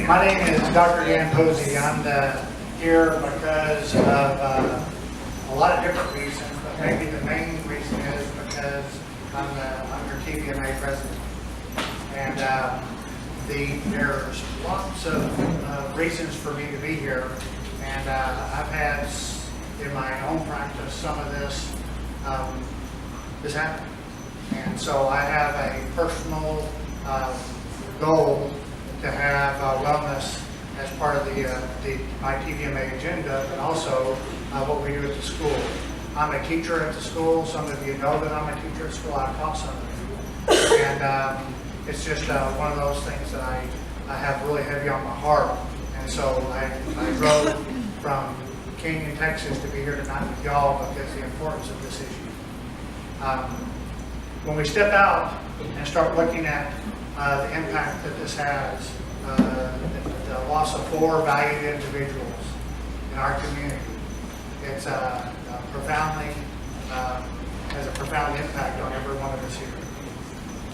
My name is Dr. Dan Posey. I'm here because of a lot of different reasons, but maybe the main reason is because I'm your TVMA president. And there's lots of reasons for me to be here. And I've had in my own practice some of this happen. And so I have a personal goal to have wellness as part of my TVMA agenda, but also what we do at the school. I'm a teacher at the school. Some of you know that I'm a teacher at school. I've taught some of you. And it's just one of those things that I have really heavy on my heart. And so I drove from Canyon, Texas to be here tonight with y'all because of the importance of this issue. When we step out and start looking at the impact that this has, the loss of 4 valued individuals in our community, it's profoundly has a profound impact on every one of us here.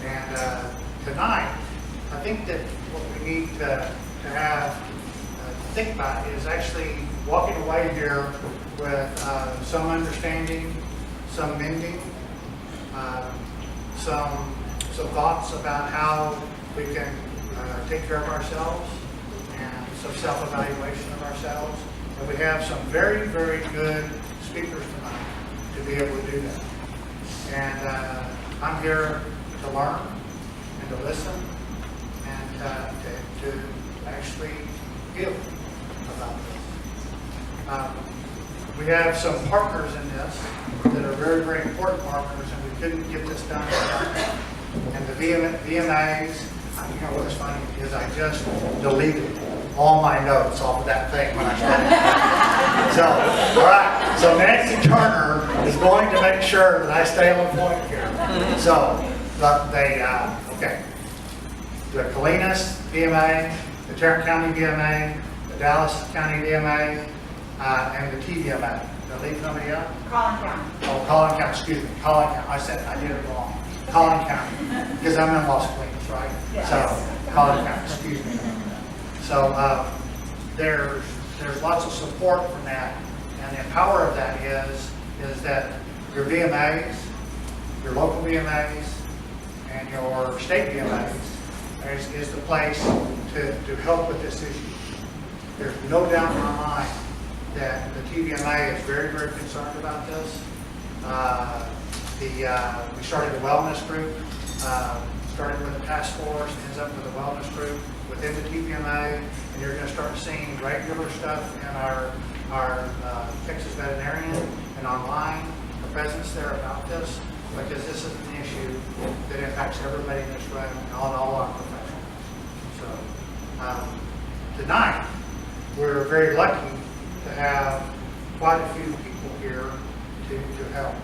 And tonight, I think that what we need to have to think about is actually walking away here with some understanding, some mending, some thoughts about how we can take care of ourselves, and some self-evaluation of ourselves. And we have some very, very good speakers tonight to be able to do that. And I'm here to learn and to listen and to actually give about this. We have some partners in this that are very, very important partners, and we couldn't get this done without them. And the VMAs, you know what's funny is I just deleted all my notes off of that thing when I started. So, all right. So Nancy Turner is going to make sure that I stay on point here. So, okay. The Colinas VMA, the Tarrant County VMA, the Dallas County VMA, and the TVMA. Did I leave somebody out? Collin County. Oh, Collin County, excuse me, Collin County. I did it wrong. Collin County, because I'm in Las Vegas, right? Yes. So, Collin County, excuse me. So, there's lots of support from that, and the power of that is that your VMAs, your local VMAs, and your state VMAs is the place to help with this issue. There's no doubt in my mind that the TVMA is very, very concerned about this. We started a wellness group, started with a task force, ends up with a wellness group within the TVMA, and you're going to start seeing regular stuff in our Texas Veterinarian and online, the presence there about this, because this is an issue that impacts everybody in this room and all our professionals. So tonight, we're very lucky to have quite a few people here to help.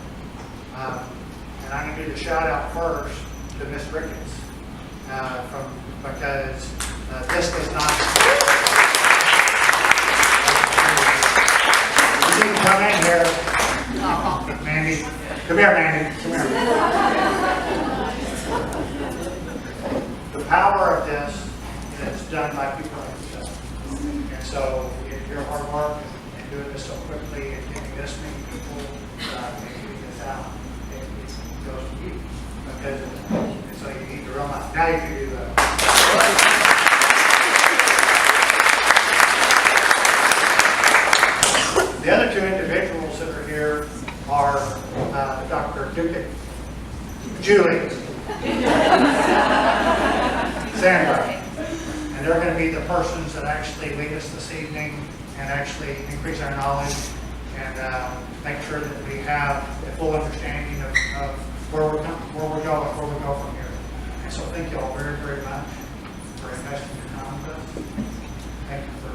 And I'm going to do the shout out first to Ms. Ricketts, because this does not. You need to come in here. Mandy. Come here, Mandy. Come here. The power of this is done by people like yourself. And so, if your hard work and doing this so quickly and getting this many people getting this out, it goes to you. Because so you need to realize now you can do that. The other 2 individuals that are here are Dr. Ducote, Julie, Sandra, and they're going to be the persons that actually lead us this evening and actually increase our knowledge and make sure that we have a full understanding of where we're going from here. And so thank you all very, very much for investing your time with us. Thank you for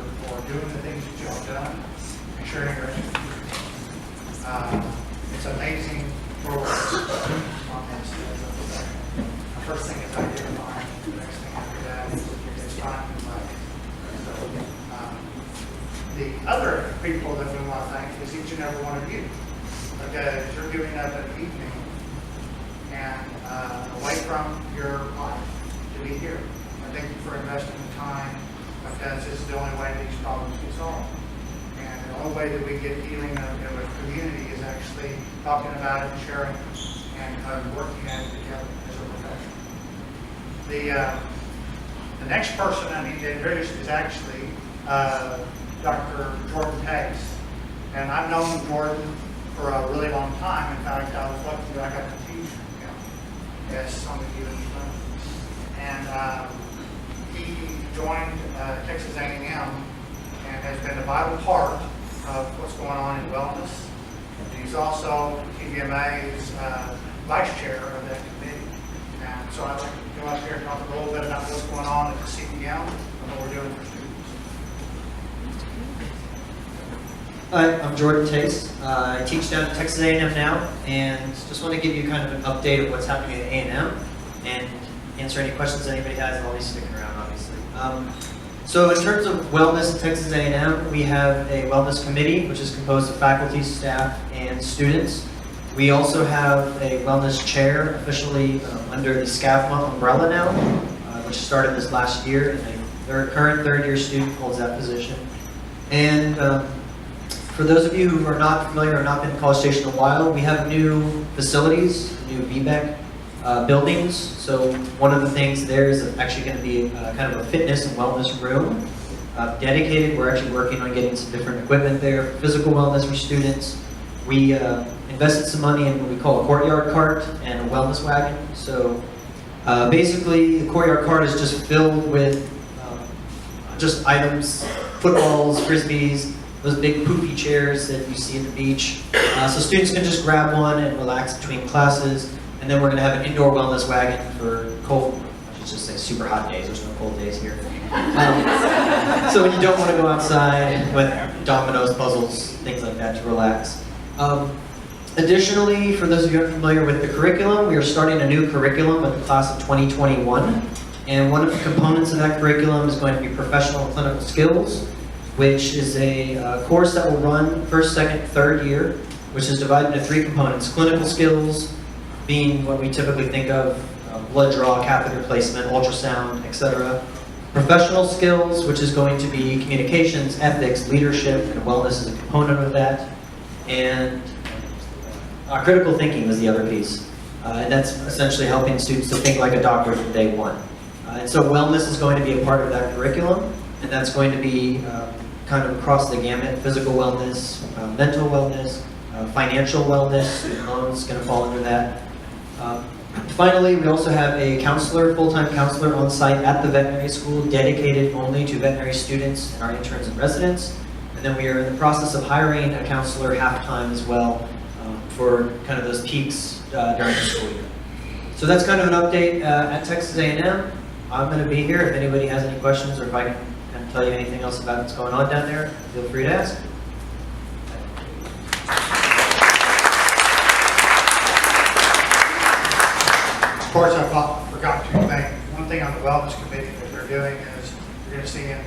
doing the things that you all done and sharing your expertise. It's amazing where we're on this. The first thing is identifying. The next thing after that is finding the money. So, the other people that we want to thank is each and every one of you, because you're giving up an evening and away from your life to be here. I thank you for investing the time, because because this is the only way these problems get solved. And the only way that we get healing of a community is actually talking about it and sharing it and working at it together as a profession. The next person I need to introduce is actually Dr. Jordan Tace. And I've known Jordan for a really long time. In fact, I was lucky that I got to teach him, as some of you know. And he joined Texas A&M and has been a vital part of what's going on in wellness. He's also TVMA's vice chair of that committee. And so I'd like to go up here and talk a little bit about what's going on at the CVM and what we're doing for students. Hi, I'm Jordan Tace. I teach down at Texas A&M now, and just want to give you kind of an update of what's happening at A&M and answer any questions anybody has, and I'll be sticking around, obviously. So in terms of wellness at Texas A&M, we have a wellness committee, which is composed of faculty, staff, and students. We also have a wellness chair, officially under the SCAVMA umbrella now, which started this last year, and a current third-year student holds that position. And for those of you who are not familiar or not been to College Station in a while, we have new facilities, new VBEC buildings. So one of the things there is actually going to be kind of a fitness and wellness room dedicated. We're actually working on getting some different equipment there, physical wellness for students. We invested some money in what we call a courtyard cart and a wellness wagon. So basically, the courtyard cart is just filled with just items, footballs, frisbees, those big poofy chairs that you see at the beach. So students can just grab one and relax between classes. And then we're going to have an indoor wellness wagon for cold, I should just say super hot days. There's no cold days here. So when you don't want to go outside with dominoes, puzzles, things like that to relax. Additionally, for those of you who are familiar with the curriculum, we are starting a new curriculum with the class of 2021. And one of the components of that curriculum is going to be professional and clinical skills, which is a course that will run first, second, third year, which is divided into 3 components. Clinical skills being what we typically think of, blood draw, catheter placement, ultrasound, etc. Professional skills, which is going to be communications, ethics, leadership, and wellness is a component of that. And critical thinking was the other piece. And that's essentially helping students to think like a doctor from day one. And so wellness is going to be a part of that curriculum, and that's going to be kind of across the gamut: physical wellness, mental wellness, financial wellness, student loans is going to fall under that. Finally, we also have a counselor, full-time counselor on site at the veterinary school, dedicated only to veterinary students and our interns and residents. And then we are in the process of hiring a counselor half-time as well for kind of those peaks during the school year. So that's kind of an update at Texas A&M. I'm going to be here. If anybody has any questions or if I can tell you anything else about what's going on down there, feel free to ask. Of course, I forgot to mention one thing on the wellness committee that they're doing is you're going to see in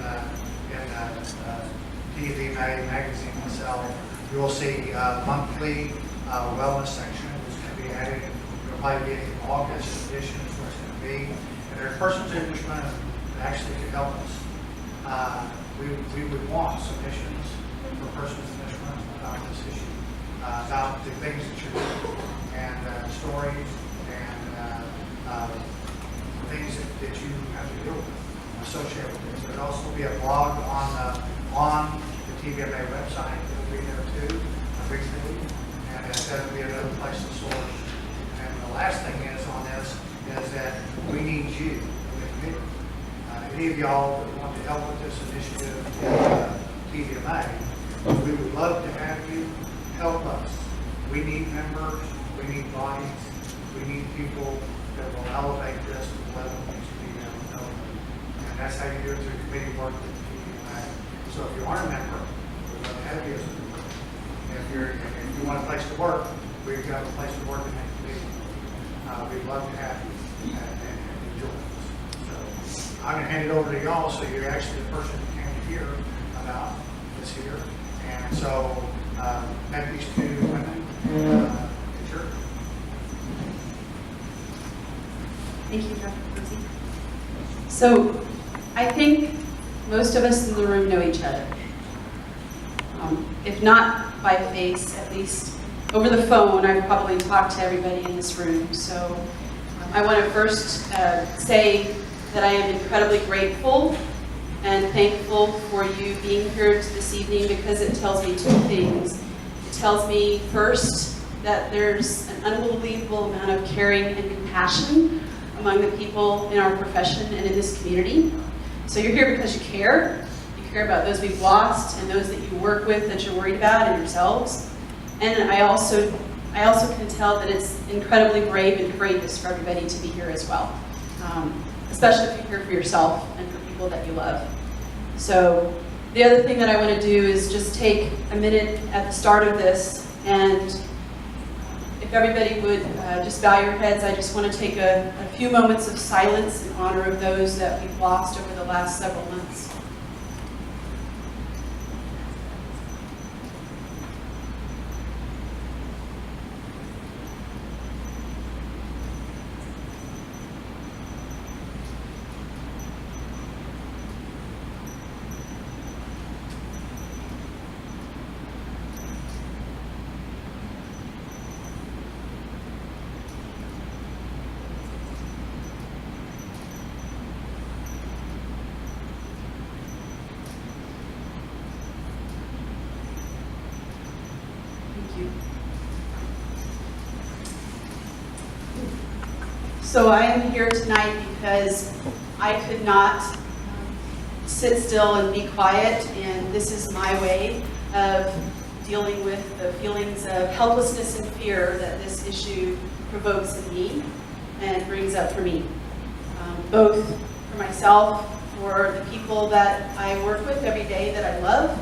TVMA magazine itself, you will see monthly wellness section that's going to be added. It'll probably be in August edition is where it's going to be. And there's persons in this room that actually could help us. We would want submissions for persons in this room about this issue, about the things that you're doing, and stories, and things that you have to deal with associated with this. There'll also be a blog on the TVMA website. It'll be there too, recently, and that'll be another place to source. And the last thing is on this is that we need you in the committee. Any of y'all that want to help with this initiative in TVMA, we would love to have you help us. We need members, we need bodies, we need people that will elevate this to the level it needs to be done. And that's how you do it through committee work with the TVMA. So if you aren't a member, we'd love to have you as a member. If you want a place to work, we've got a place to work in that committee. We'd love to have you and join us. So I'm going to hand it over to y'all, so you're actually the person who came to hear about this here. And so met these 2 women. Sure. Thank you, Dr. Posey. So I think most of us in the room know each other. If not by face, at least over the phone, I've probably talked to everybody in this room. So I want to first say that I am incredibly grateful and thankful for you being here this evening, because it tells me two things. It tells me first that there's an unbelievable amount of caring and compassion among the people in our profession and in this community. So you're here because you care. You care about those we've lost and those that you work with that you're worried about and yourselves. And I also can tell that it's incredibly brave and courageous for everybody to be here as well, especially if you're here for yourself and for people that you love. So the other thing that I want to do is just take a minute at the start of this, and if everybody would just bow your heads, I just want to take a few moments of silence in honor of those that we've lost over the last several months. So I am here tonight because I could not sit still and be quiet, and this is my way of dealing with the feelings of helplessness and fear that this issue provokes in me and brings up for me, both for myself, for the people that I work with every day that I love,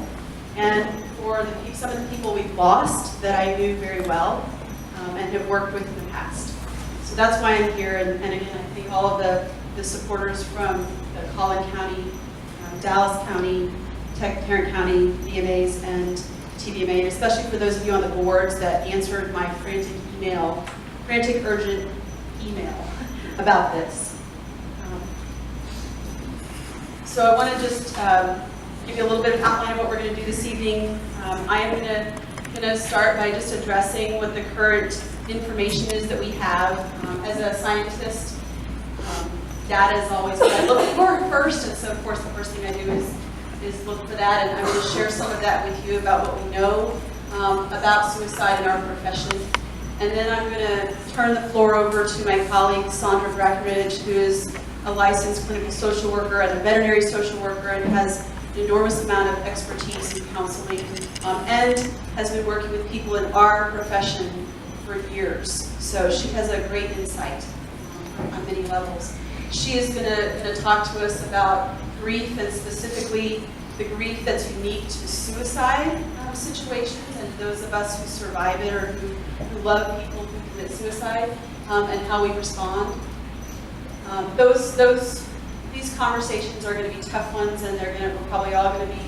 and for some of the people we've lost that I knew very well and have worked with in the past. So that's why I'm here, and again, I thank all of the supporters from the Collin County, Dallas County, Tarrant County, VMAs, and TVMA, and especially for those of you on the boards that answered my frantic, urgent email about this. So I want to just give you a little bit of outline of what we're going to do this evening. I am going to start by just addressing what the current information is that we have. As a scientist, data is always what I look for first, and so of course the first thing I do is look for that, and I'm going to share some of that with you about what we know about suicide in our profession. And then I'm going to turn the floor over to my colleague Sandra Brackenridge, who is a licensed clinical social worker and a veterinary social worker, and has an enormous amount of expertise in counseling, and has been working with people in our profession for years. So she has a great insight on many levels. She is going to talk to us about grief, and specifically the grief that's unique to suicide situations, and those of us who survive it or who love people who commit suicide, and how we respond. These conversations are going to be tough ones, and we're probably all going to be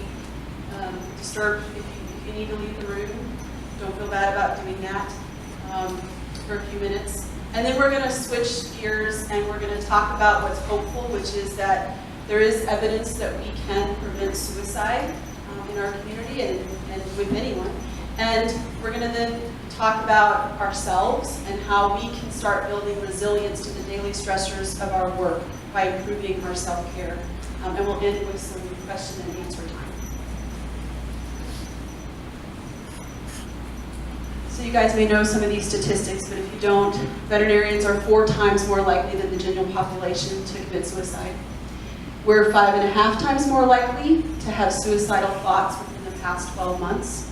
disturbed. If you need to leave the room, don't feel bad about doing that for a few minutes. And then we're going to switch gears, and we're going to talk about what's hopeful, which is that there is evidence that we can prevent suicide in our community and with anyone. And we're going to then talk about ourselves and how we can start building resilience to the daily stressors of our work by improving our self-care. And we'll end with some question and answer time. So you guys may know some of these statistics, but if you don't, veterinarians are 4 times more likely than the general population to commit suicide. We're 5.5 times more likely to have suicidal thoughts within the past 12 months.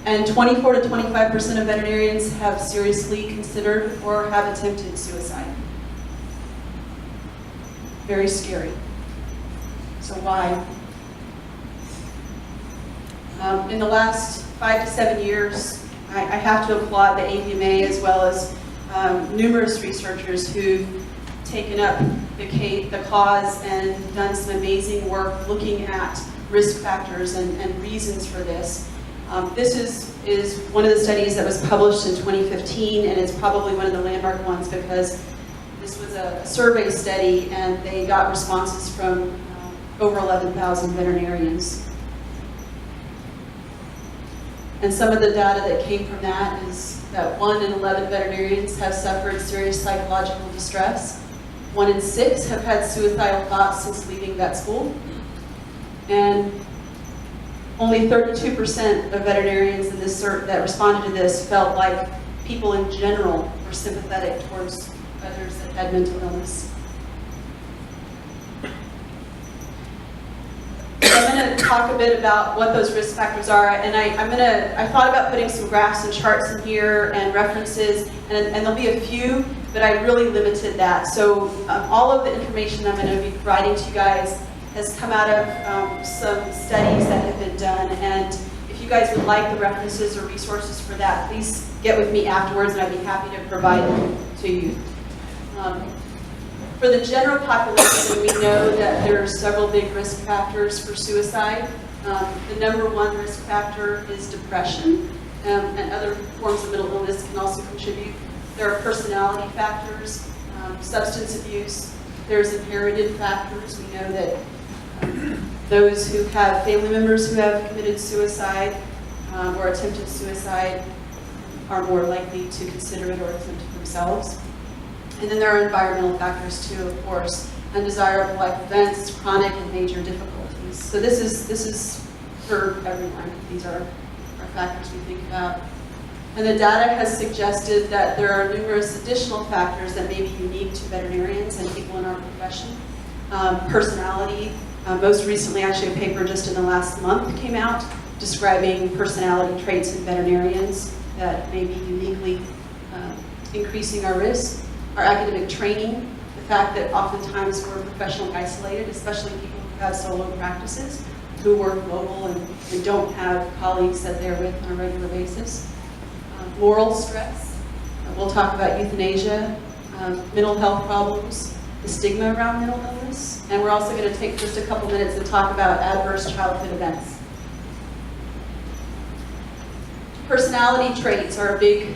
And 24 to 25% of veterinarians have seriously considered or have attempted suicide. Very scary. So why? In the last 5 to 7 years, I have to applaud the AVMA as well as numerous researchers who've taken up the cause and done some amazing work looking at risk factors and reasons for this. This is one of the studies that was published in 2015, and it's probably one of the landmark ones because this was a survey study, and they got responses from over 11,000 veterinarians. And some of the data that came from that is that 1 in 11 veterinarians have suffered serious psychological distress. 1 in 6 have had suicidal thoughts since leaving vet school. And only 32% of veterinarians in this that responded to this felt like people in general were sympathetic towards others that had mental illness. I'm going to talk a bit about what those risk factors are, and I thought about putting some graphs and charts in here and references, and there'll be a few, but I really limited that. So all of the information I'm going to be providing to you guys has come out of some studies that have been done, and if you guys would like the references or resources for that, please get with me afterwards, and I'd be happy to provide them to you. For the general population, we know that there are several big risk factors for suicide. The number 1 risk factor is depression, and other forms of mental illness can also contribute. There are personality factors, substance abuse. There's inherited factors. We know that those who have family members who have committed suicide or attempted suicide are more likely to consider it or attempt it themselves. And then there are environmental factors too, of course. Undesirable life events, chronic and major difficulties. So this is for everyone. These are factors we think about. And the data has suggested that there are numerous additional factors that may be unique to veterinarians and people in our profession. Personality. Most recently, actually, a paper just in the last month came out describing personality traits in veterinarians that may be uniquely increasing our risk. Our academic training, the fact that oftentimes we're professionally isolated, especially people who have solo practices, who work global and don't have colleagues that they're with on a regular basis. Moral stress, we'll talk about euthanasia, mental health problems, the stigma around mental illness, and we're also going to take just a couple minutes to talk about adverse childhood events. Personality traits are a big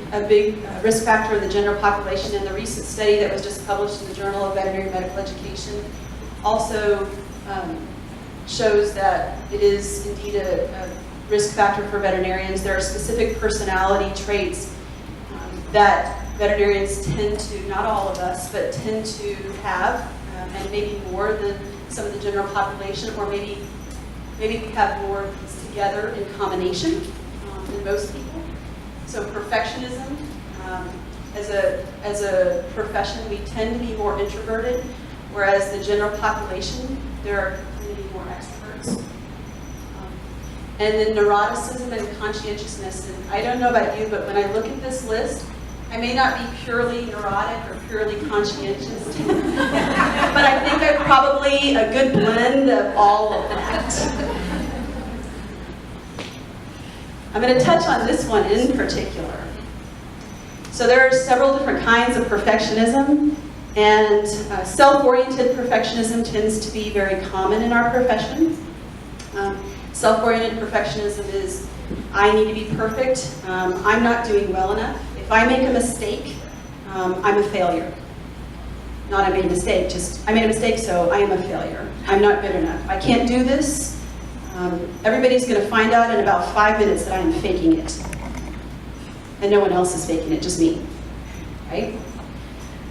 risk factor in the general population, and the recent study that was just published in the Journal of Veterinary Medical Education also shows that it is indeed a risk factor for veterinarians. There are specific personality traits that veterinarians tend to, not all of us, but tend to have, and maybe more than some of the general population, or maybe we have more of these together in combination than most people. So perfectionism, as a profession, we tend to be more introverted, whereas the general population, there are many more extroverts. And then neuroticism and conscientiousness. And I don't know about you, but when I look at this list, I may not be purely neurotic or purely conscientious, but I think I'm probably a good blend of all of that. I'm going to touch on this one in particular. So there are several different kinds of perfectionism, and self-oriented perfectionism tends to be very common in our profession. Self-oriented perfectionism is, I need to be perfect, I'm not doing well enough. If I make a mistake, I'm a failure. Not I made a mistake, just I made a mistake, so I am a failure. I'm not good enough. I can't do this. Everybody's going to find out in about 5 minutes that I'm faking it. And no one else is faking it, just me. Right?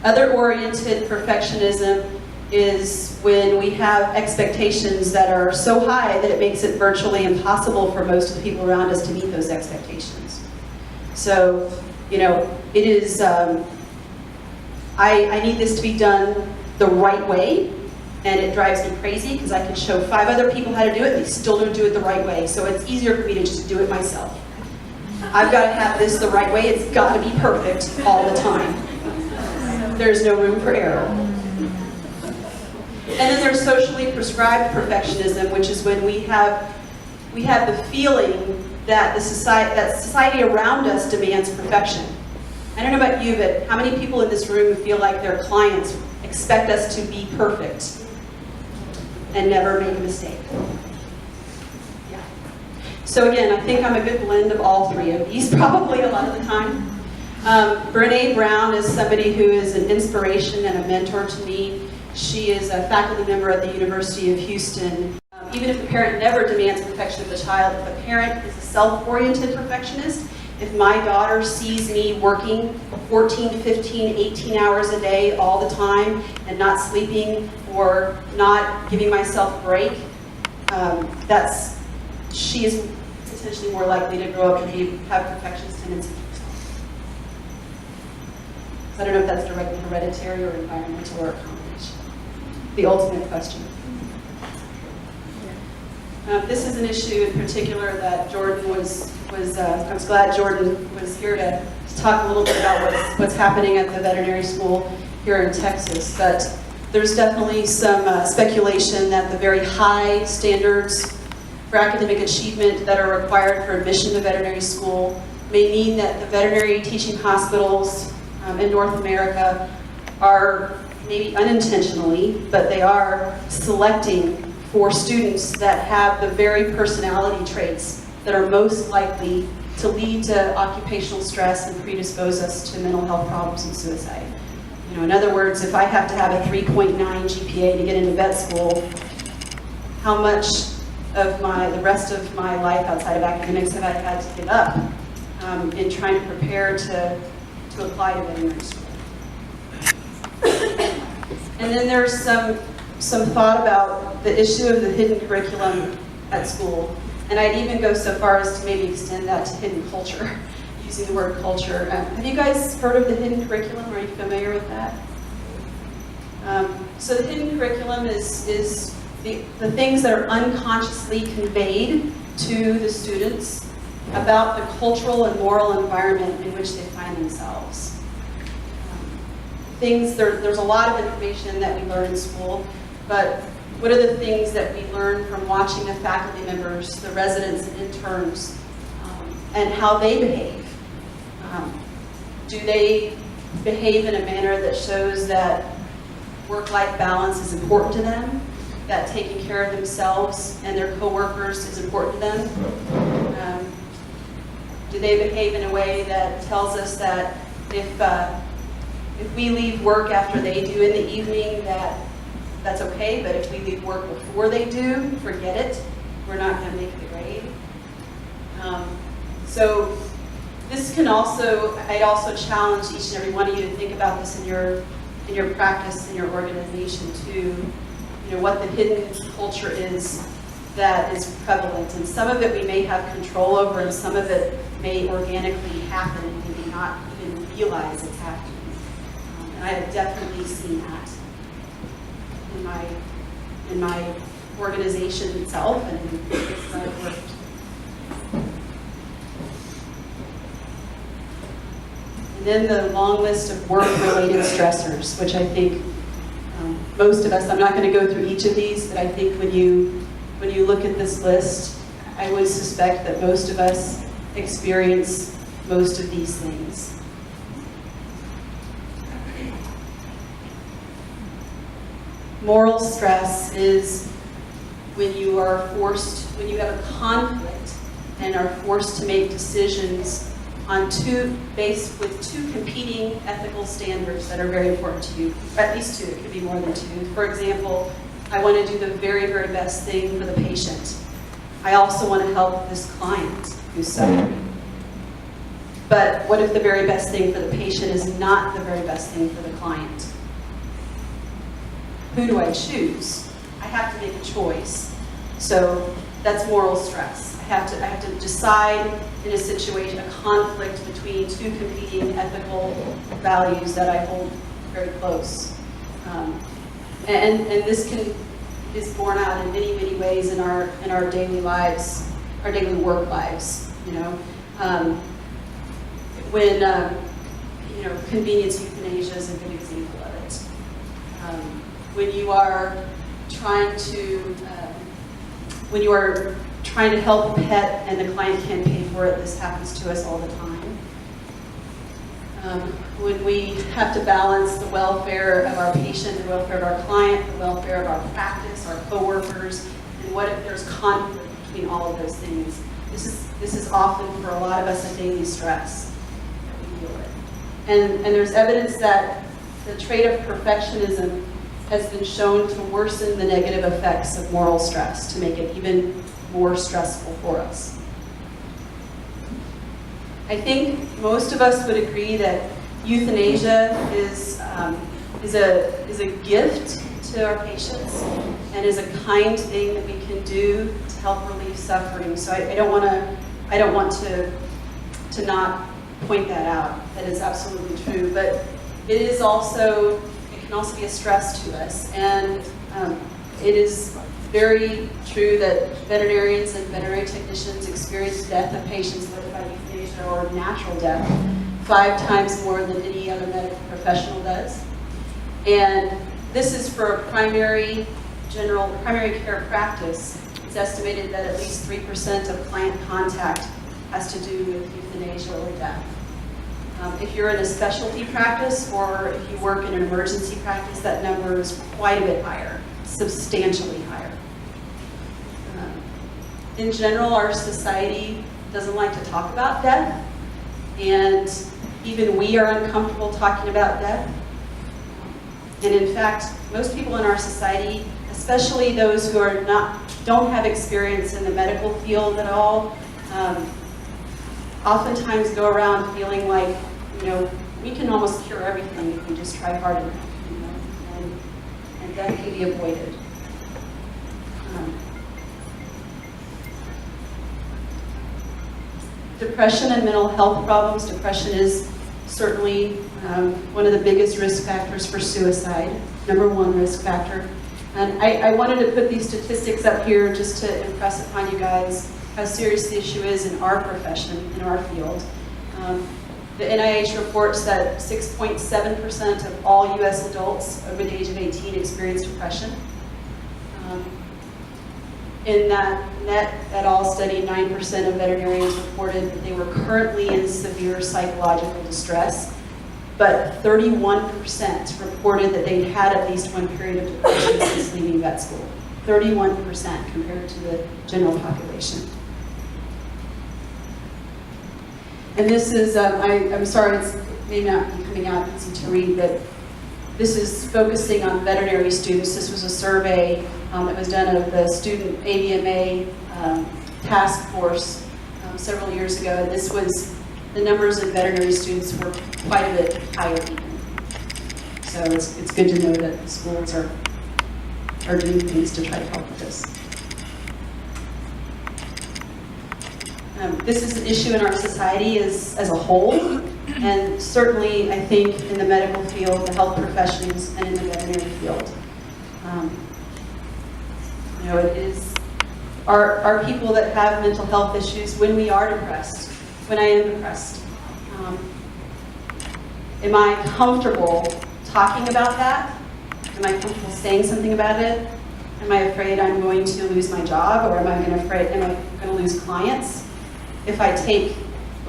Other-oriented perfectionism is when we have expectations that are so high that it makes it virtually impossible for most of the people around us to meet those expectations. So, you know, it is, I need this to be done the right way, and it drives me crazy because I can show 5 other people how to do it and they still don't do it the right way. So it's easier for me to just do it myself. I've got to have this the right way. It's got to be perfect all the time. There's no room for error. And then there's socially prescribed perfectionism, which is when we have the feeling that society around us demands perfection. I don't know about you, but how many people in this room feel like their clients expect us to be perfect and never make a mistake? Yeah. So again, I think I'm a good blend of all 3 of these, probably a lot of the time. Brené Brown is somebody who is an inspiration and a mentor to me. She is a faculty member at the University of Houston. Even if the parent never demands perfection of the child, if the parent is a self-oriented perfectionist, if my daughter sees me working 14, 15, 18 hours a day all the time and not sleeping or not giving myself a break, she is potentially more likely to grow up and have perfectionist tendencies. I don't know if that's directly hereditary or environmental or a combination. The ultimate question. This is an issue in particular that Jordan I was glad Jordan was here to talk a little bit about what's happening at the veterinary school here in Texas. But there's definitely some speculation that the very high standards for academic achievement that are required for admission to veterinary school may mean that the veterinary teaching hospitals in North America are, maybe unintentionally, but they are selecting for students that have the very personality traits that are most likely to lead to occupational stress and predispose us to mental health problems and suicide. You know, in other words, if I have to have a 3.9 GPA to get into vet school, how much of the rest of my life outside of academics have I had to give up in trying to prepare to apply to veterinary school? And then there's some thought about the issue of the hidden curriculum at school. And I'd even go so far as to maybe extend that to hidden culture, using the word culture. Have you guys heard of the hidden curriculum? Are you familiar with that? So the hidden curriculum is the things that are unconsciously conveyed to the students about the cultural and moral environment in which they find themselves. There's a lot of information that we learn in school, but what are the things that we learn from watching the faculty members, the residents and interns, and how they behave? Do they behave in a manner that shows that work-life balance is important to them, that taking care of themselves and their coworkers is important to them? Do they behave in a way that tells us that if we leave work after they do in the evening, that's okay, but if we leave work before they do, forget it. We're not going to make the grade. So this can I'd also challenge each and every one of you to think about this in your practice, in your organization too. You know, what the hidden culture is that is prevalent. And some of it we may have control over, and some of it may organically happen and we may not even realize it's happening. And I have definitely seen that in my organization itself and in the places I've worked. And then the long list of work-related stressors, which I think most of us, I'm not going to go through each of these, but I think when you look at this list, I would suspect that most of us experience most of these things. Moral stress is when you have a conflict and are forced to make decisions based with two competing ethical standards that are very important to you, or at least two, it could be more than two. For example, I want to do the very, very best thing for the patient. I also want to help this client who's suffering. But what if the very best thing for the patient is not the very best thing for the client? Who do I choose? I have to make a choice. So that's moral stress. I have to decide in a situation, a conflict between two competing ethical values that I hold very close. And this is borne out in many, many ways in our daily lives, our daily work lives. You know, convenience euthanasia is a good example of it. When you are trying to help a pet and the client can't pay for it, this happens to us all the time. When we have to balance the welfare of our patient, the welfare of our client, the welfare of our practice, our coworkers, and what if there's conflict between all of those things? This is often for a lot of us a daily stress that we deal with. And there's evidence that the trait of perfectionism has been shown to worsen the negative effects of moral stress, to make it even more stressful for us. I think most of us would agree that euthanasia is a gift to our patients and is a kind thing that we can do to help relieve suffering. So I don't want to not point that out. That is absolutely true. But it is also, it can also be a stress to us. And it is very true that veterinarians and veterinary technicians experience death of patients, whether by euthanasia or natural death, 5 times more than any other medical professional does. And this is for a primary care practice. It's estimated that at least 3% of client contact has to do with euthanasia or death. If you're in a specialty practice or if you work in an emergency practice, that number is quite a bit higher, substantially higher. In general, our society doesn't like to talk about death, and even we are uncomfortable talking about death. And in fact, most people in our society, especially those who don't have experience in the medical field at all, oftentimes go around feeling like, we can almost cure everything if we just try hard enough, and that can be avoided. Depression and mental health problems. Depression is certainly one of the biggest risk factors for suicide, #1 risk factor. And I wanted to put these statistics up here just to impress upon you guys how serious the issue is in our profession, in our field. The NIH reports that 6.7% of all US adults over the age of 18 experience depression. In that NET et al. Study, 9% of veterinarians reported that they were currently in severe psychological distress, but 31% reported that they'd had at least one period of depression since leaving vet school. 31% compared to the general population. And this is, I'm sorry, it's maybe not coming out easy to read, but this is focusing on veterinary students. This was a survey that was done of the student AVMA task force several years ago. And this was, the numbers of veterinary students were quite a bit higher even. So it's good to know that the schools are doing things to try to help with this. This is an issue in our society as a whole, and certainly I think in the medical field, the health professions, and in the veterinary field. It is our people that have mental health issues, when we are depressed, when I am depressed, am I comfortable talking about that? Am I comfortable saying something about it? Am I afraid I'm going to lose my job, or am I going to lose clients? If I take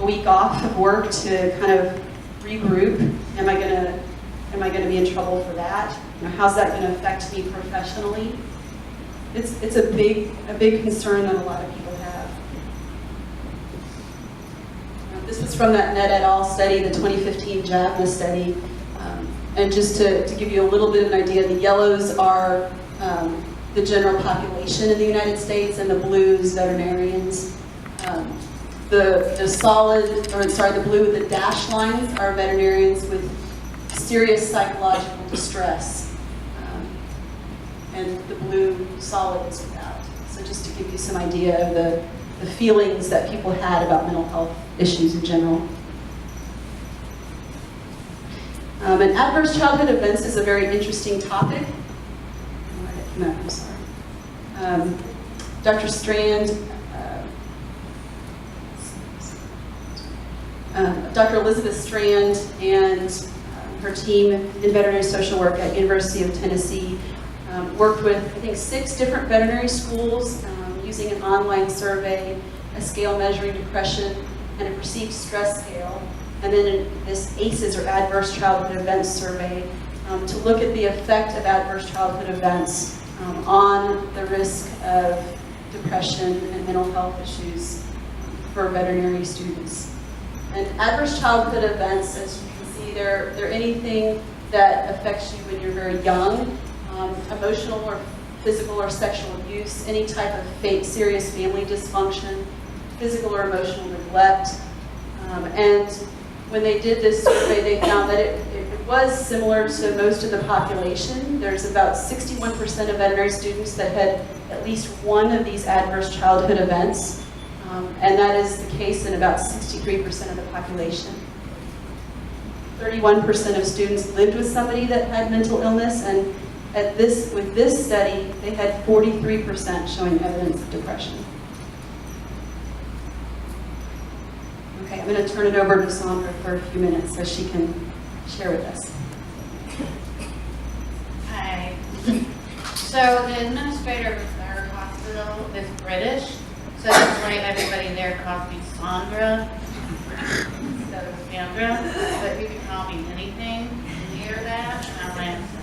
a week off of work to kind of regroup, am I going to be in trouble for that? How's that going to affect me professionally? It's a big concern that a lot of people have. This is from that NET et al. Study, the 2015 JAVNA study. And just to give you a little bit of an idea, the yellows are the general population in the United States, and the blues, veterinarians. The blue with the dashed lines are veterinarians with serious psychological distress. And the blue solid is without. So just to give you some idea of the feelings that people had about mental health issues in general. And adverse childhood events is a very interesting topic. No, I'm sorry. Dr. Strand, Dr. Elizabeth Strand and her team in veterinary social work at University of Tennessee worked with, I think, 6 different veterinary schools using an online survey, a scale measuring depression, and a perceived stress scale, and then this ACEs, or Adverse Childhood Events Survey, to look at the effect of adverse childhood events on the risk of depression and mental health issues for veterinary students. And adverse childhood events, as you can see, they're anything that affects you when you're very young, emotional or physical or sexual abuse, any type of serious family dysfunction, physical or emotional neglect. And when they did this survey, they found that it was similar to most of the population. There's about 61% of veterinary students that had at least one of these adverse childhood events, and that is the case in about 63% of the population. 31% of students lived with somebody that had mental illness, and with this study, they had 43% showing evidence of depression. Okay, I'm going to turn it over to Sandra for a few minutes so she can share with us. Hi. So the administrator of our hospital is British, so that's why everybody there calls me Sandra instead of Sandra, but you can call me anything near that and I'll answer.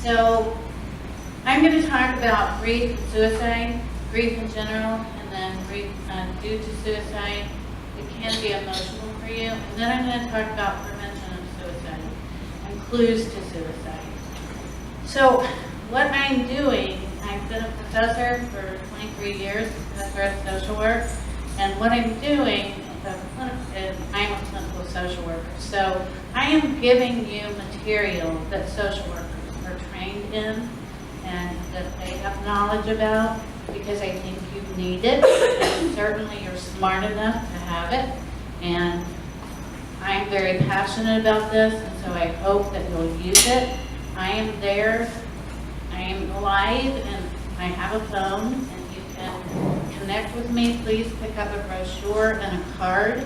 So I'm going to talk about grief and suicide, grief in general, and then grief due to suicide. It can be emotional for you. And then I'm going to talk about prevention of suicide and clues to suicide. So what I'm doing, I've been a professor for 23 years, professor of social work, and what I'm doing is I'm a clinical social worker. So I am giving you material that social workers are trained in and that they have knowledge about, because I think you need it, and certainly you're smart enough to have it, and I'm very passionate about this, and so I hope that you'll use it. I am there, I am live, and I have a phone, and you can connect with me. Please pick up a brochure and a card.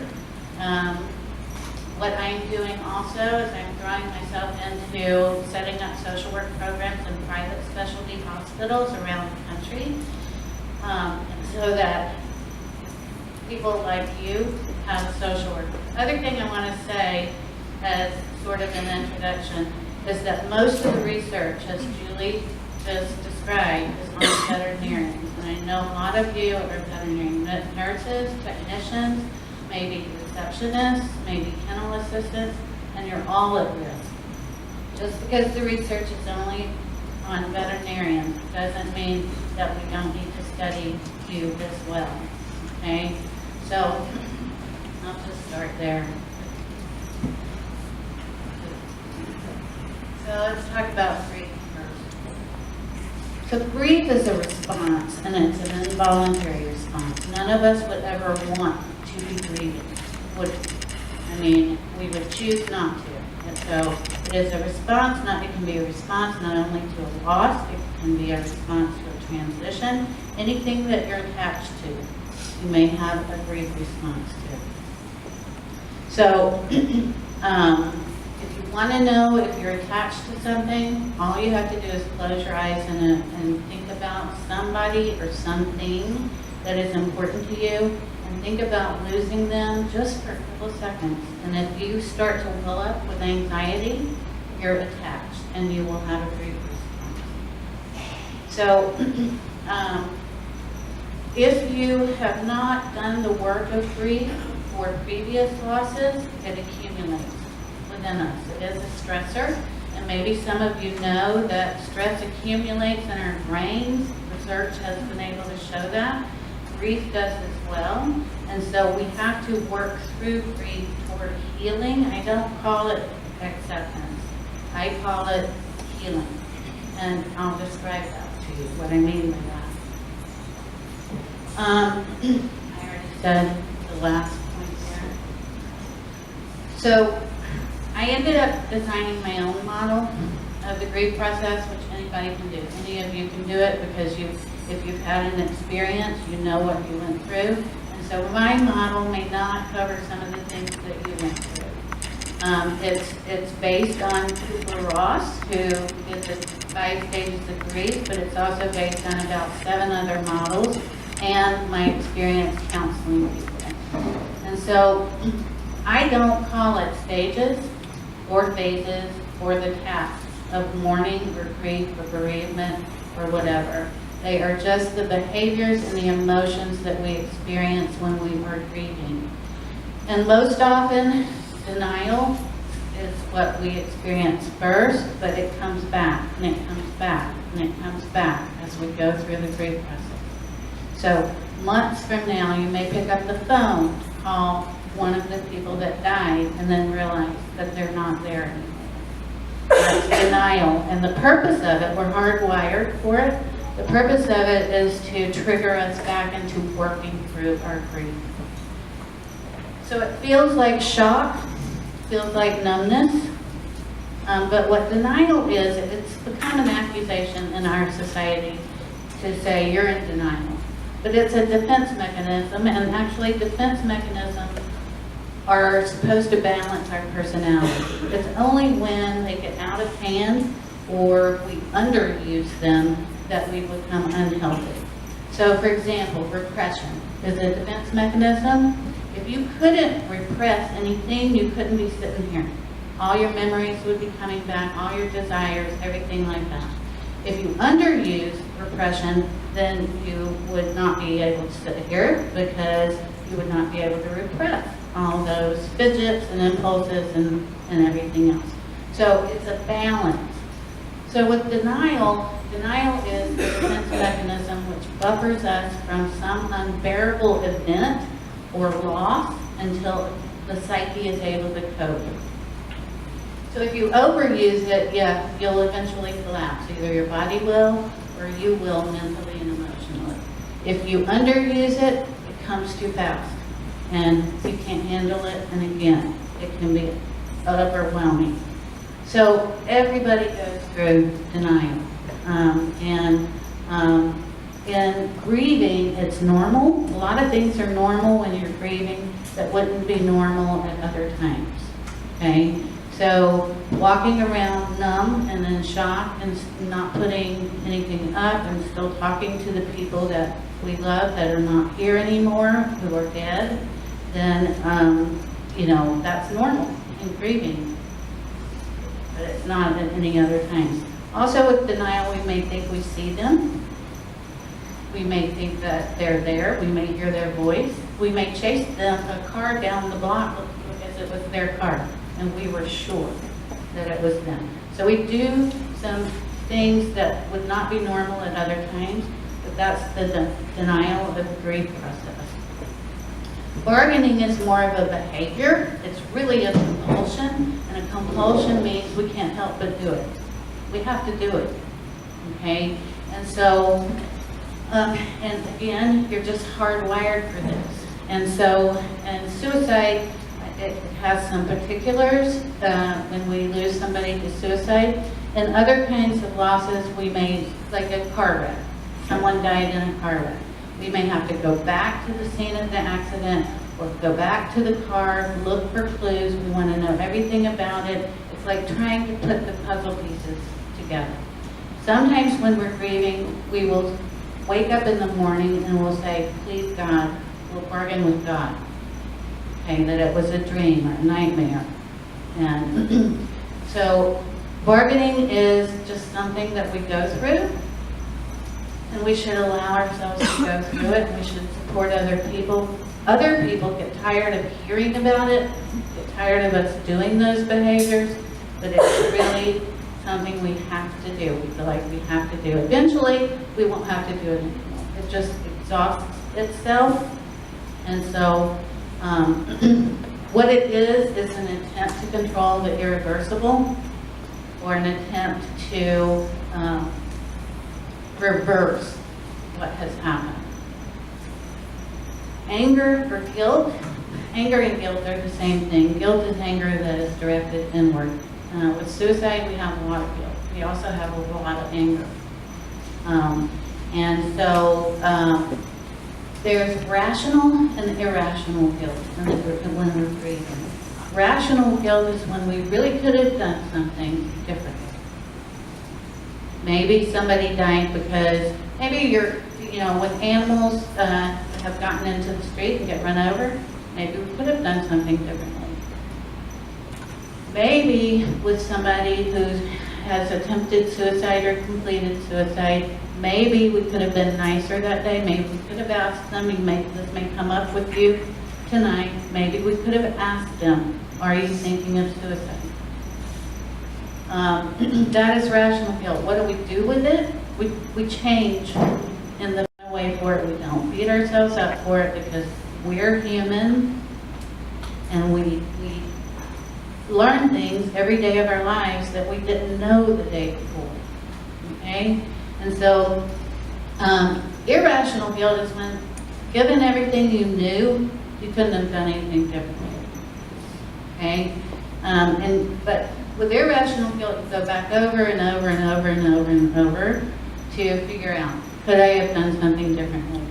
What I'm doing also is I'm throwing myself into setting up social work programs in private specialty hospitals around the country, so that people like you have social work. The other thing I want to say as sort of an introduction is that most of the research, as Julie just described, is on veterinarians. And I know a lot of you are veterinary nurses, technicians, maybe receptionists, maybe kennel assistants, and you're all at risk. Just because the research is only on veterinarians doesn't mean that we don't need to study you as well, okay? So I'll just start there. So let's talk about grief first. So grief is a response, and it's an involuntary response. None of us would ever want to be grieving. We would choose not to. And so it is a response. It can be a response not only to a loss, it can be a response to a transition. Anything that you're attached to, you may have a grief response to. So if you want to know if you're attached to something, all you have to do is close your eyes and think about somebody or something that is important to you, and think about losing them just for a couple of seconds. And if you start to well up with anxiety, you're attached and you will have a grief response. So if you have not done the work of grief for previous losses, it accumulates within us. It is a stressor, and maybe some of you know that stress accumulates in our brains. Research has been able to show that. Grief does as well, and so we have to work through grief toward healing. I don't call it acceptance. I call it healing, and I'll describe that to you, what I mean by that. I already said the last point there. So I ended up designing my own model of the grief process, which anybody can do. Any of you can do it because if you've had an experience, you know what you went through. And so my model may not cover some of the things that you went through. It's based on Kubler-Ross, who did the 5 stages of grief, but it's also based on about 7 other models and my experience counseling people. And so I don't call it stages or phases or the tasks of mourning or grief or bereavement or whatever. They are just the behaviors and the emotions that we experience when we are grieving. And most often, denial is what we experience first, but it comes back, and it comes back, and it comes back as we go through the grief process. So months from now, you may pick up the phone to call one of the people that died and then realize that they're not there anymore. That's denial. And the purpose of it, we're hardwired for it, the purpose of it is to trigger us back into working through our grief. So it feels like shock, feels like numbness, but what denial is, it's become an accusation in our society to say you're in denial. But it's a defense mechanism, and actually defense mechanisms are supposed to balance our personality. It's only when they get out of hand or we underuse them that we become unhealthy. So for example, repression is a defense mechanism. If you couldn't repress anything, you couldn't be sitting here. All your memories would be coming back, all your desires, everything like that. If you underuse repression, then you would not be able to sit here because you would not be able to repress all those fidgets and impulses and everything else. So it's a balance. So with denial is the defense mechanism which buffers us from some unbearable event or loss until the psyche is able to cope. So if you overuse it, yeah, you'll eventually collapse. Either your body will or you will mentally and emotionally. If you underuse it, it comes too fast and you can't handle it, and again, it can be overwhelming. So everybody goes through denial. In grieving, it's normal. A lot of things are normal when you're grieving that wouldn't be normal at other times, okay? So walking around numb and in shock and not putting anything up and still talking to the people that we love that are not here anymore, who are dead, then, you know, that's normal in grieving. But it's not at any other times. Also with denial, we may think we see them. We may think that they're there. We may hear their voice. We may chase them, a car down the block because it was their car, and we were sure that it was them. So we do some things that would not be normal at other times, but that's the denial of the grief process. Bargaining is more of a behavior. It's really a compulsion, and a compulsion means we can't help but do it. We have to do it, okay? And so, and again, you're just hardwired for this. And so, and suicide, it has some particulars when we lose somebody to suicide. And other kinds of losses we may, like a car wreck. Someone died in a car wreck. We may have to go back to the scene of the accident or go back to the car, look for clues. We want to know everything about it. It's like trying to put the puzzle pieces together. Sometimes when we're grieving, we will wake up in the morning and we'll say, please God, we'll bargain with God. Okay, that it was a dream or a nightmare. And so bargaining is just something that we go through, and we should allow ourselves to go through it, and we should support other people. Other people get tired of hearing about it, get tired of us doing those behaviors, but it's really something we have to do. We feel like we have to do. Eventually, we won't have to do it anymore. It just exhausts itself. And so what it is an attempt to control the irreversible, or an attempt to reverse what has happened. Anger or guilt. Anger and guilt are the same thing. Guilt is anger that is directed inward. With suicide, we have a lot of guilt. We also have a lot of anger. And so there's rational and irrational guilt when we're grieving. Rational guilt is when we really could have done something differently. Maybe somebody died because maybe you're, when animals have gotten into the street and get run over, maybe we could have done something differently. Maybe with somebody who has attempted suicide or completed suicide, maybe we could have been nicer that day. Maybe we could have asked them, this may come up with you tonight. Maybe we could have asked them, are you thinking of suicide? That is rational guilt. What do we do with it? We change in the way for it. We don't beat ourselves up for it because we're human and we learn things every day of our lives that we didn't know the day before. Okay? And so irrational guilt is when, given everything you knew, you couldn't have done anything differently. Okay? But with irrational guilt, you go back over and over and over and over and over to figure out, could I have done something differently?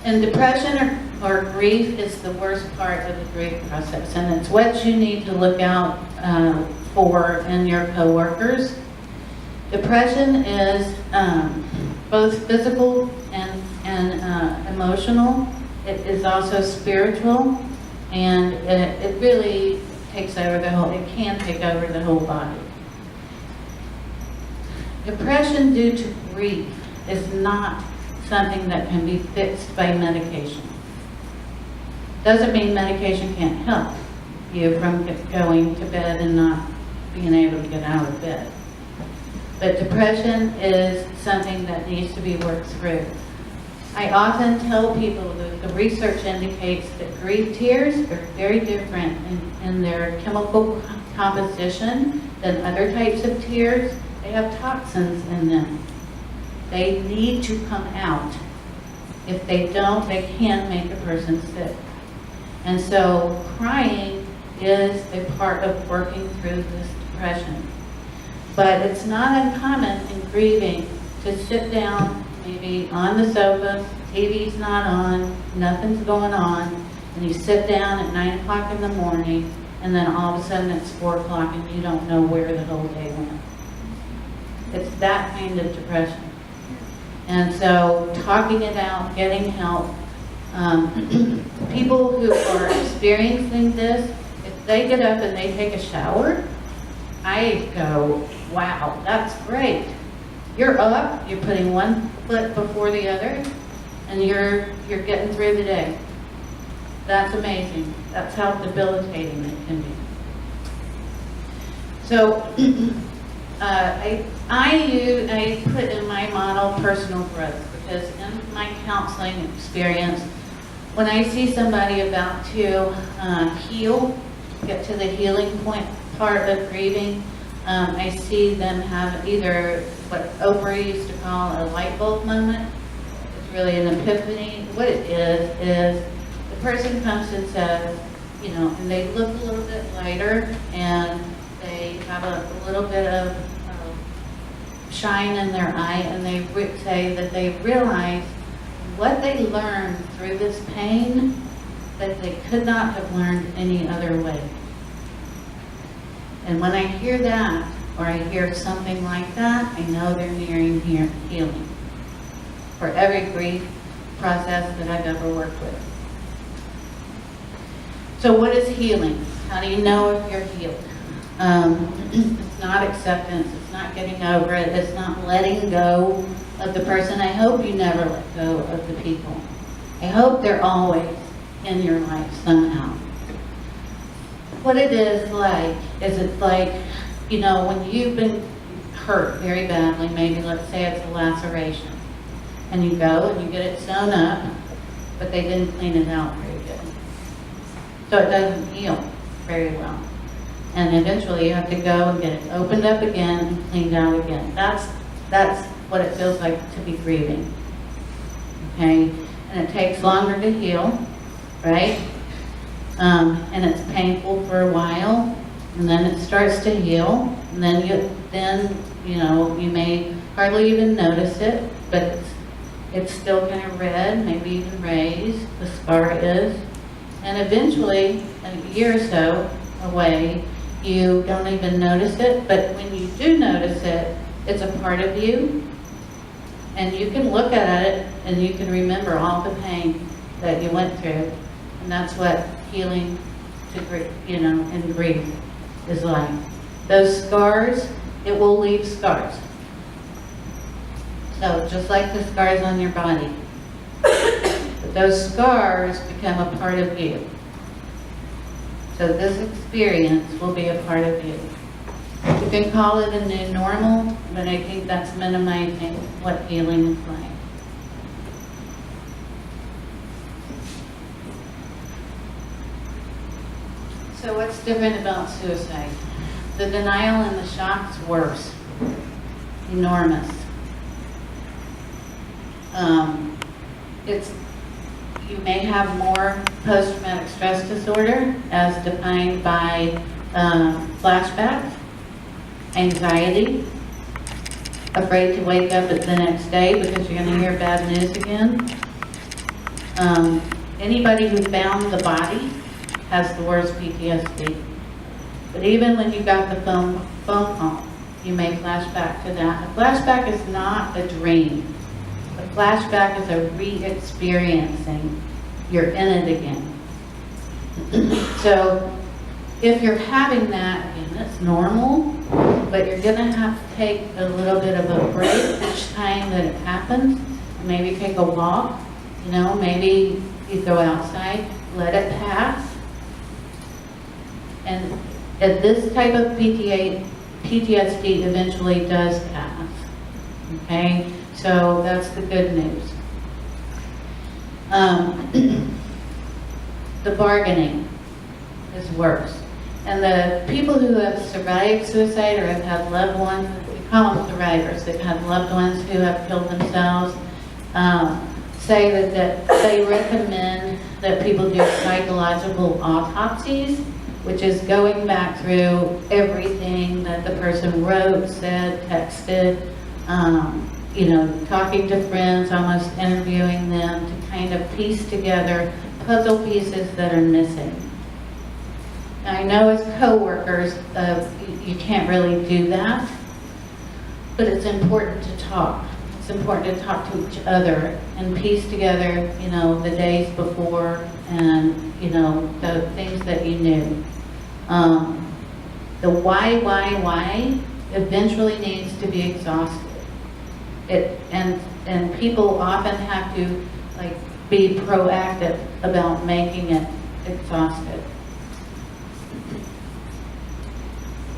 And depression or grief is the worst part of the grief process, and it's what you need to look out for in your coworkers. Depression is both physical and emotional. It is also spiritual, and it really takes over the whole, it can take over the whole body. Depression due to grief is not something that can be fixed by medication. Doesn't mean medication can't help you from going to bed and not being able to get out of bed. But depression is something that needs to be worked through. I often tell people that the research indicates that grief tears are very different in their chemical composition than other types of tears. They have toxins in them. They need to come out. If they don't, they can make a person sick. And so crying is a part of working through this depression. But it's not uncommon in grieving to sit down, maybe on the sofa, TV's not on, nothing's going on, and you sit down at 9 o'clock in the morning, and then all of a sudden it's 4 o'clock and you don't know where the whole day went. It's that kind of depression. And so talking it out, getting help, people who are experiencing this, if they get up and they take a shower, I go, wow, that's great. You're up, you're putting one foot before the other, and you're getting through the day. That's amazing. That's how debilitating it can be. So I put in my model personal growth, because in my counseling experience, when I see somebody about to heal, get to the healing point part of grieving, I see them have either what Oprah used to call a light bulb moment. It's really an epiphany. What it is the person comes and says, you know, and they look a little bit lighter, and they have a little bit of shine in their eye, and they say that they realize what they learned through this pain that they could not have learned any other way. And when I hear that, or I hear something like that, I know they're nearing healing for every grief process that I've ever worked with. So what is healing? How do you know if you're healed? It's not acceptance, it's not getting over it, it's not letting go of the person. I hope you never let go of the people. I hope they're always in your life somehow. What it is it's like, you know, when you've been hurt very badly, maybe let's say it's a laceration, and you go and you get it sewn up, but they didn't clean it out very good. So it doesn't heal very well. And eventually you have to go and get it opened up again and cleaned out again. That's what it feels like to be grieving. Okay? And it takes longer to heal, right? And it's painful for a while, and then it starts to heal, and then you may hardly even notice it, but it's still kind of red, maybe even raised, the scar is. And eventually, a year or so away, you don't even notice it, but when you do notice it, it's a part of you, and you can look at it and you can remember all the pain that you went through, and that's what healing to grief, and grief is like. Those scars, it will leave scars. So just like the scars on your body, but those scars become a part of you. So this experience will be a part of you. can call it a new normal, but I think that's minimizing what healing is like. So what's different about suicide? The denial and the shock's worse. Enormous. You may have more post-traumatic stress disorder as defined by flashbacks, anxiety, afraid to wake up the next day because you're going to hear bad news again. Anybody who found the body has the worst PTSD. But even when you got the phone call, you may flash back to that. A flashback is not a dream. A flashback is a re-experiencing. You're in it again. So if you're having that, again, that's normal, but you're going to have to take a little bit of a break each time that it happens. Maybe take a walk, maybe you go outside, let it pass. And this type of PTSD eventually does pass, okay? So that's the good news. The bargaining is worse. And the people who have survived suicide or have had loved ones, we call them survivors, they've had loved ones who have killed themselves, say that they recommend that people do psychological autopsies, which is going back through everything that the person wrote, said, texted, talking to friends, almost interviewing them to kind of piece together puzzle pieces that are missing. Now, I know as co-workers, you can't really do that, but it's important to talk. It's important to talk to each other and piece together, the days before and, the things that you knew. The why eventually needs to be exhausted. And people often have to be proactive about making it exhausted.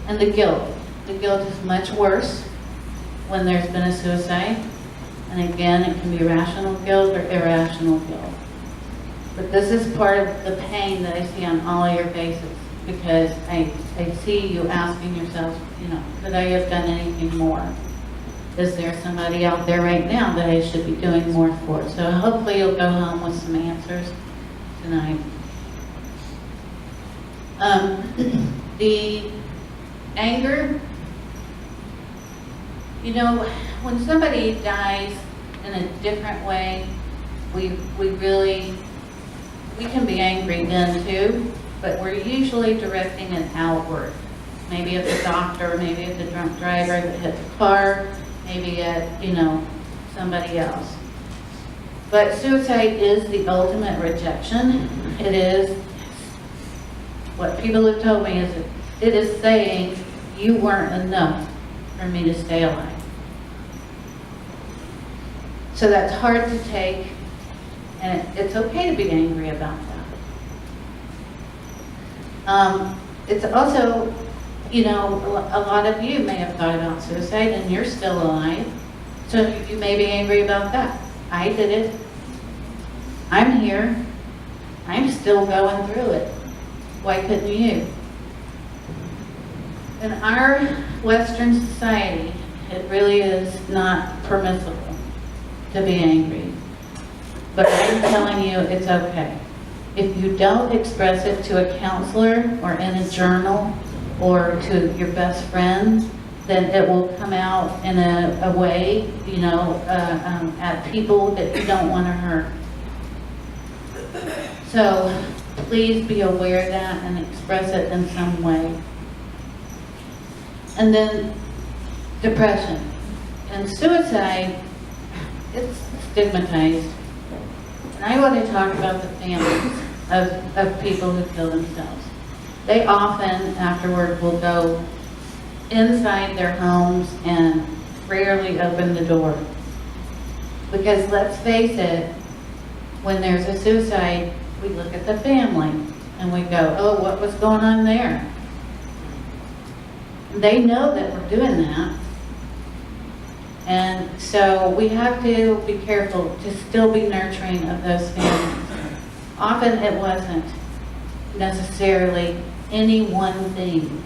And the guilt is much worse when there's been a suicide. And again, it can be rational guilt or irrational guilt. But this is part of the pain that I see on all of your faces, because I see you asking yourselves, could I have done anything more? Is there somebody out there right now that I should be doing more for? So hopefully you'll go home with some answers tonight. The anger, when somebody dies in a different way, we can be angry then too, but we're usually directing it outward. Maybe at the doctor, maybe at the drunk driver that hit the car, maybe at, somebody else. But suicide is the ultimate rejection. It is, what people have told me is it is saying you weren't enough for me to stay alive. So that's hard to take, and it's okay to be angry about that. It's also, a lot of you may have thought about suicide and you're still alive, so you may be angry about that. I did it. I'm here. I'm still going through it. Why couldn't you? In our Western society, it really is not permissible to be angry. But I'm telling you, it's okay. If you don't express it to a counselor or in a journal or to your best friend, then it will come out in a way, at people that you don't want to hurt. So please be aware of that and express it in some way. And then depression. And suicide, it's stigmatized. And I want to talk about the families of people who kill themselves. They often, afterward, will go inside their homes and rarely open the door. Because let's face it, when there's a suicide, we look at the family and we go, oh, what was going on there? They know that we're doing that. And so we have to be careful to still be nurturing of those families. Often it wasn't necessarily any one thing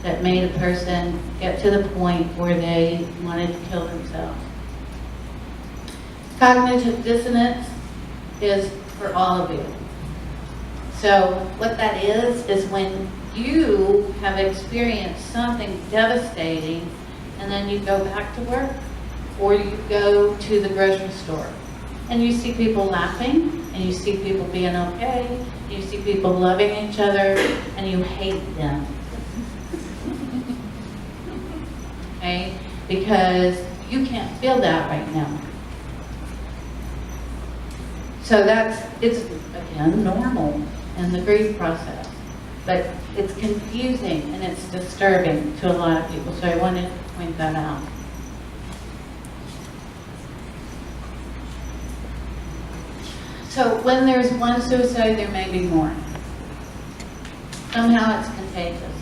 that made a person get to the point where they wanted to kill themselves. Cognitive dissonance is for all of you. So what that is when you have experienced something devastating and then you go back to work or you go to the grocery store and you see people laughing and you see people being okay, you see people loving each other and you hate them. Okay? Because you can't feel that right now. So it's again normal in the grief process, but it's confusing and it's disturbing to a lot of people. So I wanted to point that out. So when there's one suicide, there may be more. Somehow it's contagious.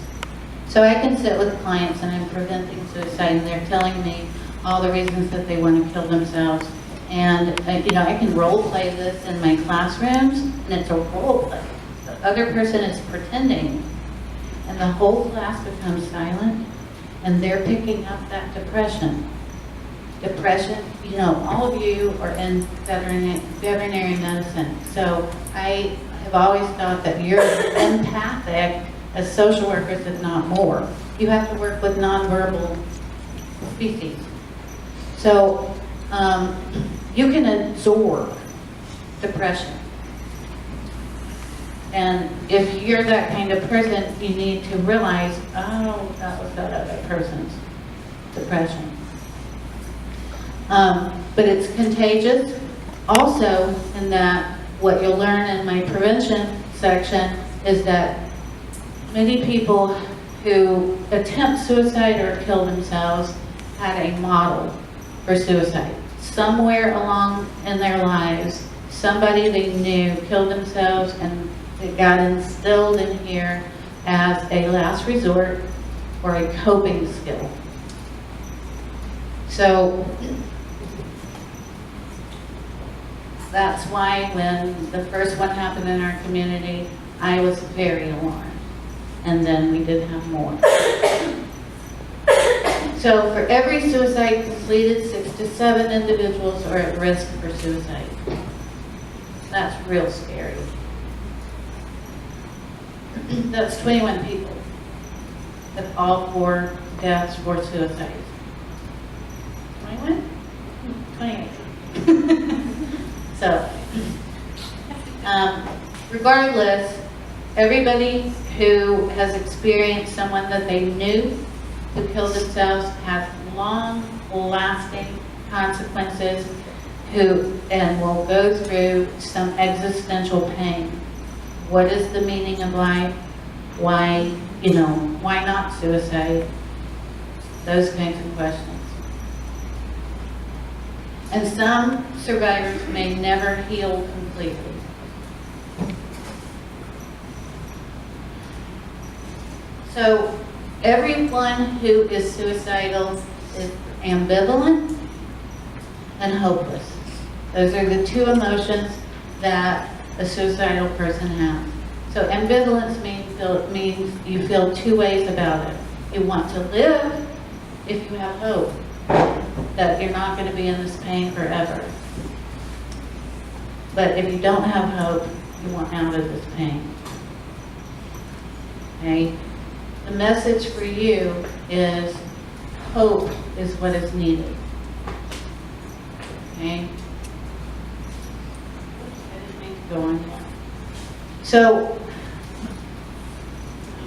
So I can sit with clients and I'm preventing suicide and they're telling me all the reasons that they want to kill themselves. And I can role play this in my classrooms, and it's a role play. The other person is pretending, and the whole class becomes silent, and they're picking up that depression. Depression, all of you are in veterinary medicine, so I have always thought that you're empathic as social workers, if not more. You have to work with nonverbal species. So, you can absorb depression. And if you're that kind of person, you need to realize, oh, that was that other person's depression. But it's contagious. Also, in that, what you'll learn in my prevention section is that many people who attempt suicide or kill themselves had a model for suicide. Somewhere along in their lives, somebody they knew killed themselves, and it got instilled in here as a last resort or a coping skill. So that's why when the first one happened in our community, I was very alarmed. And then we did have more. So for every suicide completed, 6 to 7 individuals are at risk for suicide. That's real scary. That's 21 people. That's all 4 deaths for suicide. 21? 28. So, regardless, everybody who has experienced someone that they knew who killed themselves has long-lasting consequences and will go through some existential pain. What is the meaning of life? Why not suicide? Those kinds of questions. And some survivors may never heal completely. So everyone who is suicidal is ambivalent and hopeless. Those are the 2 emotions that a suicidal person has. So ambivalence means you feel 2 ways about it. You want to live if you have hope that you're not going to be in this pain forever. But if you don't have hope, you want out of this pain. Okay? The message for you is hope is what is needed. Okay? I didn't mean to go on here. So,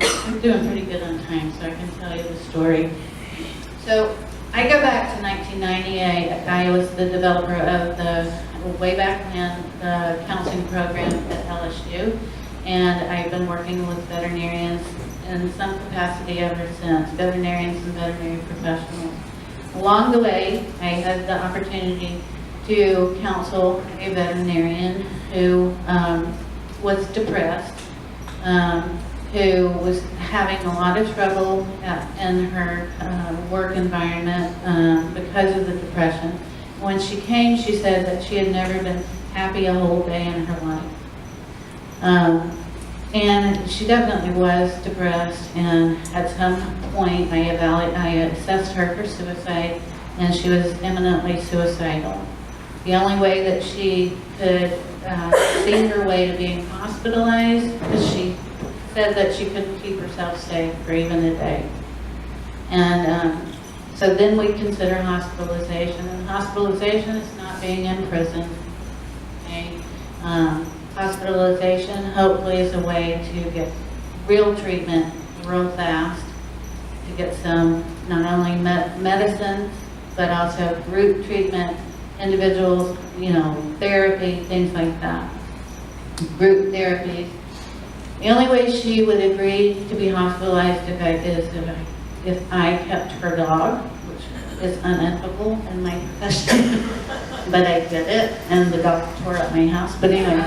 I'm doing pretty good on time, so I can tell you the story. So, I go back to 1998. I was the developer of way back when, the counseling program at LSU, and I've been working with veterinarians in some capacity ever since, veterinarians and veterinary professionals. Along the way, I had the opportunity to counsel a veterinarian who was depressed, who was having a lot of trouble in her work environment because of the depression. When she came, she said that she had never been happy a whole day in her life. And she definitely was depressed, and at some point I assessed her for suicide, and she was imminently suicidal. The only way that she could see her way to being hospitalized is she said that she couldn't keep herself safe for even a day. And so then we consider hospitalization, and hospitalization is not being in prison. Okay? Hospitalization hopefully is a way to get real treatment real fast, to get some not only medicine, but also group treatment, individuals, therapy, things like that. Group therapies. The only way she would agree to be hospitalized if I kept her dog, which is unethical in my profession, but I did it, and the dog tore up my house. But anyway.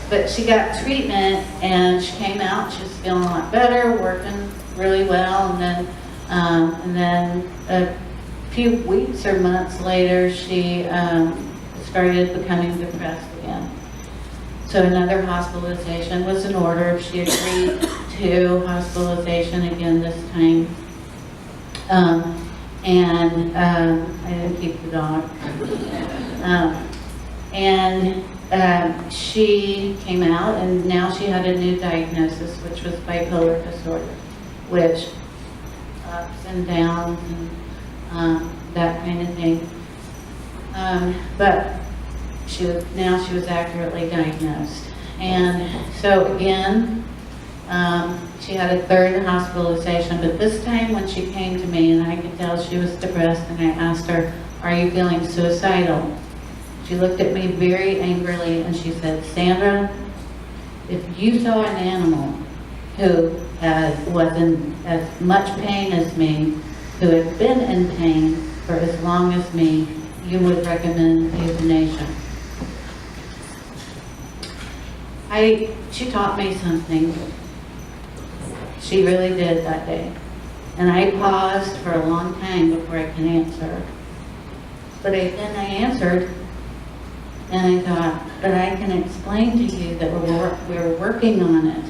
But she got treatment, and she came out. She was feeling a lot better, working really well, and then a few weeks or months later, she started becoming depressed again. So another hospitalization was in order. She agreed to hospitalization again this time. I didn't keep the dog. She came out, and now she had a new diagnosis, which was bipolar disorder, which ups and downs and that kind of thing. But she was accurately diagnosed. And so again, she had a third hospitalization, but this time when she came to me, and I could tell she was depressed, and I asked her, "Are you feeling suicidal?" She looked at me very angrily and she said, "Sandra, if you saw an animal who was in as much pain as me, who had been in pain for as long as me, you would recommend euthanasia." She taught me something. She really did that day. And I paused for a long time before I can answer. But then I answered, and I thought, but I can explain to you that we're working on it,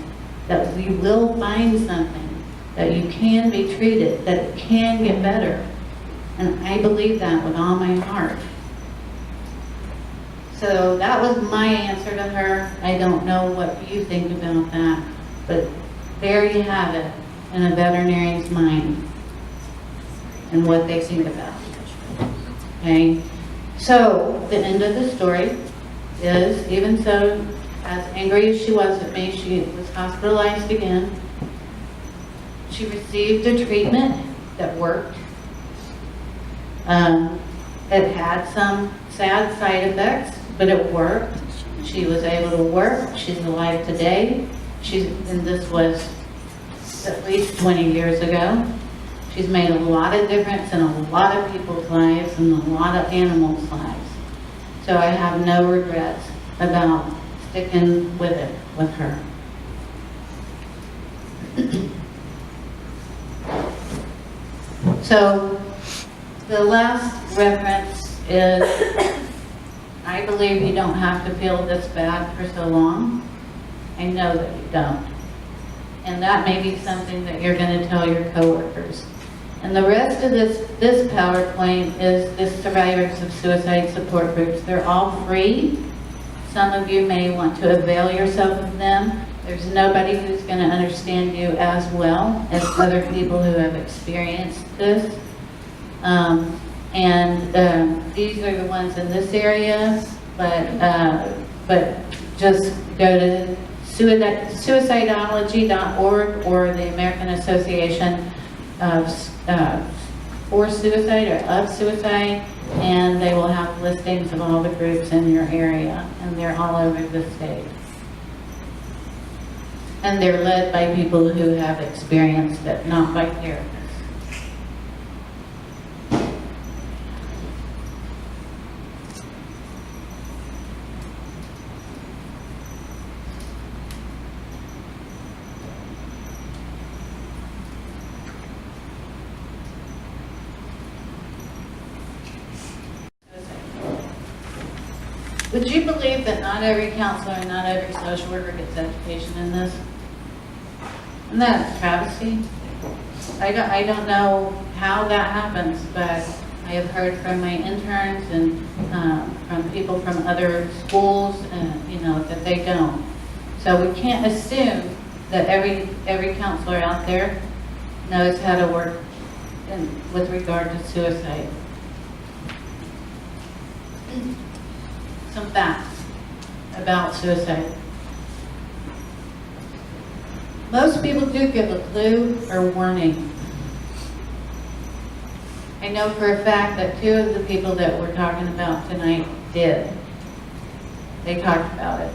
that we will find something, that you can be treated, that it can get better. And I believe that with all my heart. So that was my answer to her. I don't know what you think about that, but there you have it in a veterinarian's mind and what they think about it. Okay? So the end of the story is, even so, as angry as she was at me, she was hospitalized again. She received a treatment that worked. It had some sad side effects, but it worked. She was able to work. She's alive today. And this was at least 20 years ago. She's made a lot of difference in a lot of people's lives and a lot of animals' lives. So I have no regrets about sticking with it with her. So the last reference is, I believe you don't have to feel this bad for so long. I know that you don't. And that may be something that you're going to tell your coworkers. And the rest of this PowerPoint is the survivors of suicide support groups. They're all free. Some of you may want to avail yourself of them. There's nobody who's going to understand you as well as other people who have experienced this. These are the ones in this area, but just go to suicidology.org or the American Association for Suicide or of Suicide, and they will have listings of all the groups in your area, and they're all over the state. And they're led by people who have experienced it, not by therapists. Would you believe that not every counselor and not every social worker gets education in this? Isn't that a travesty? I don't know how that happens, but I have heard from my interns and from people from other schools, you know, that they don't. So we can't assume that every counselor out there knows how to work with regard to suicide. Some facts about suicide. Most people do give a clue or warning. I know for a fact that 2 of the people that we're talking about tonight did. They talked about it.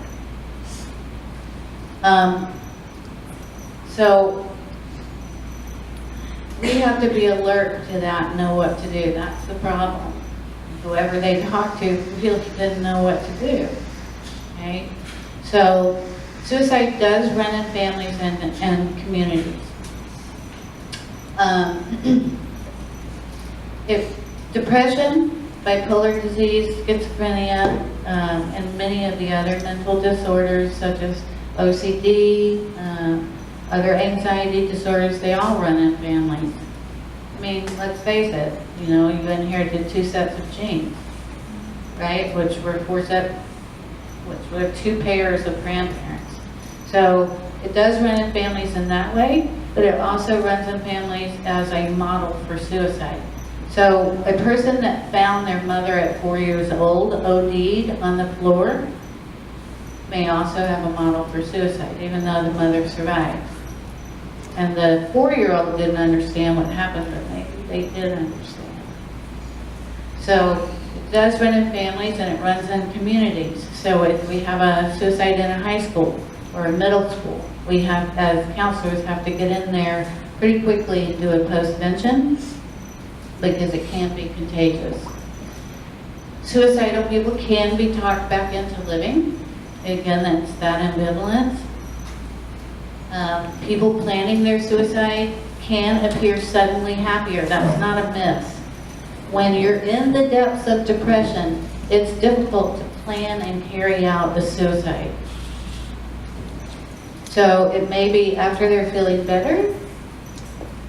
So we have to be alert to that and know what to do. That's the problem. Whoever they talked to really didn't know what to do. Okay? So suicide does run in families and communities. If depression, bipolar disease, schizophrenia, and many of the other mental disorders such as OCD, other anxiety disorders, they all run in families. I mean, let's face it, you know, you inherited 2 sets of genes, right? Which were 2 pairs of grandparents. So it does run in families in that way, but it also runs in families as a model for suicide. So a person that found their mother at 4 years old OD'd on the floor may also have a model for suicide, even though the mother survived. And the 4-year-old didn't understand what happened, but maybe they did understand. So it does run in families and it runs in communities. So if we have a suicide in a high school or a middle school, we have, as counselors, have to get in there pretty quickly and do a postvention because it can be contagious. Suicidal people can be talked back into living. Again, that's that ambivalence. People planning their suicide can appear suddenly happier. That's not a myth. When you're in the depths of depression, it's difficult to plan and carry out the suicide. So it may be after they're feeling better,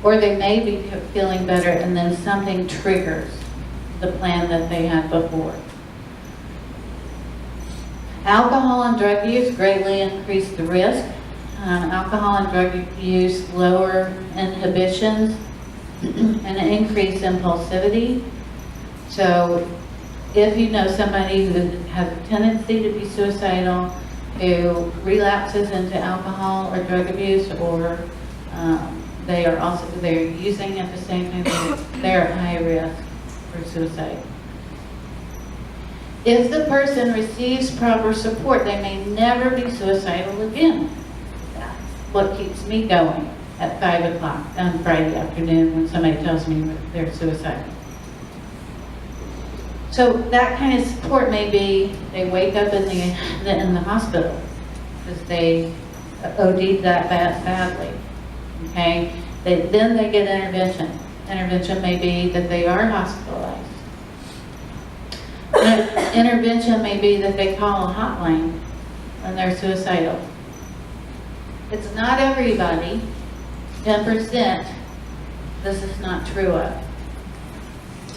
or they may be feeling better and then something triggers the plan that they had before. Alcohol and drug use greatly increase the risk. Alcohol and drug use lower inhibitions and increase impulsivity. So if you know somebody who has a tendency to be suicidal, who relapses into alcohol or drug abuse, or they're using at the same time, they're at high risk for suicide. If the person receives proper support, they may never be suicidal again. That's what keeps me going at 5 o'clock on Friday afternoon when somebody tells me they're suicidal. So that kind of support may be they wake up in the hospital because they OD'd that badly. Okay, then they get intervention. Intervention may be that they are hospitalized. Intervention may be that they call a hotline when they're suicidal. It's not everybody. 10% this is not true of.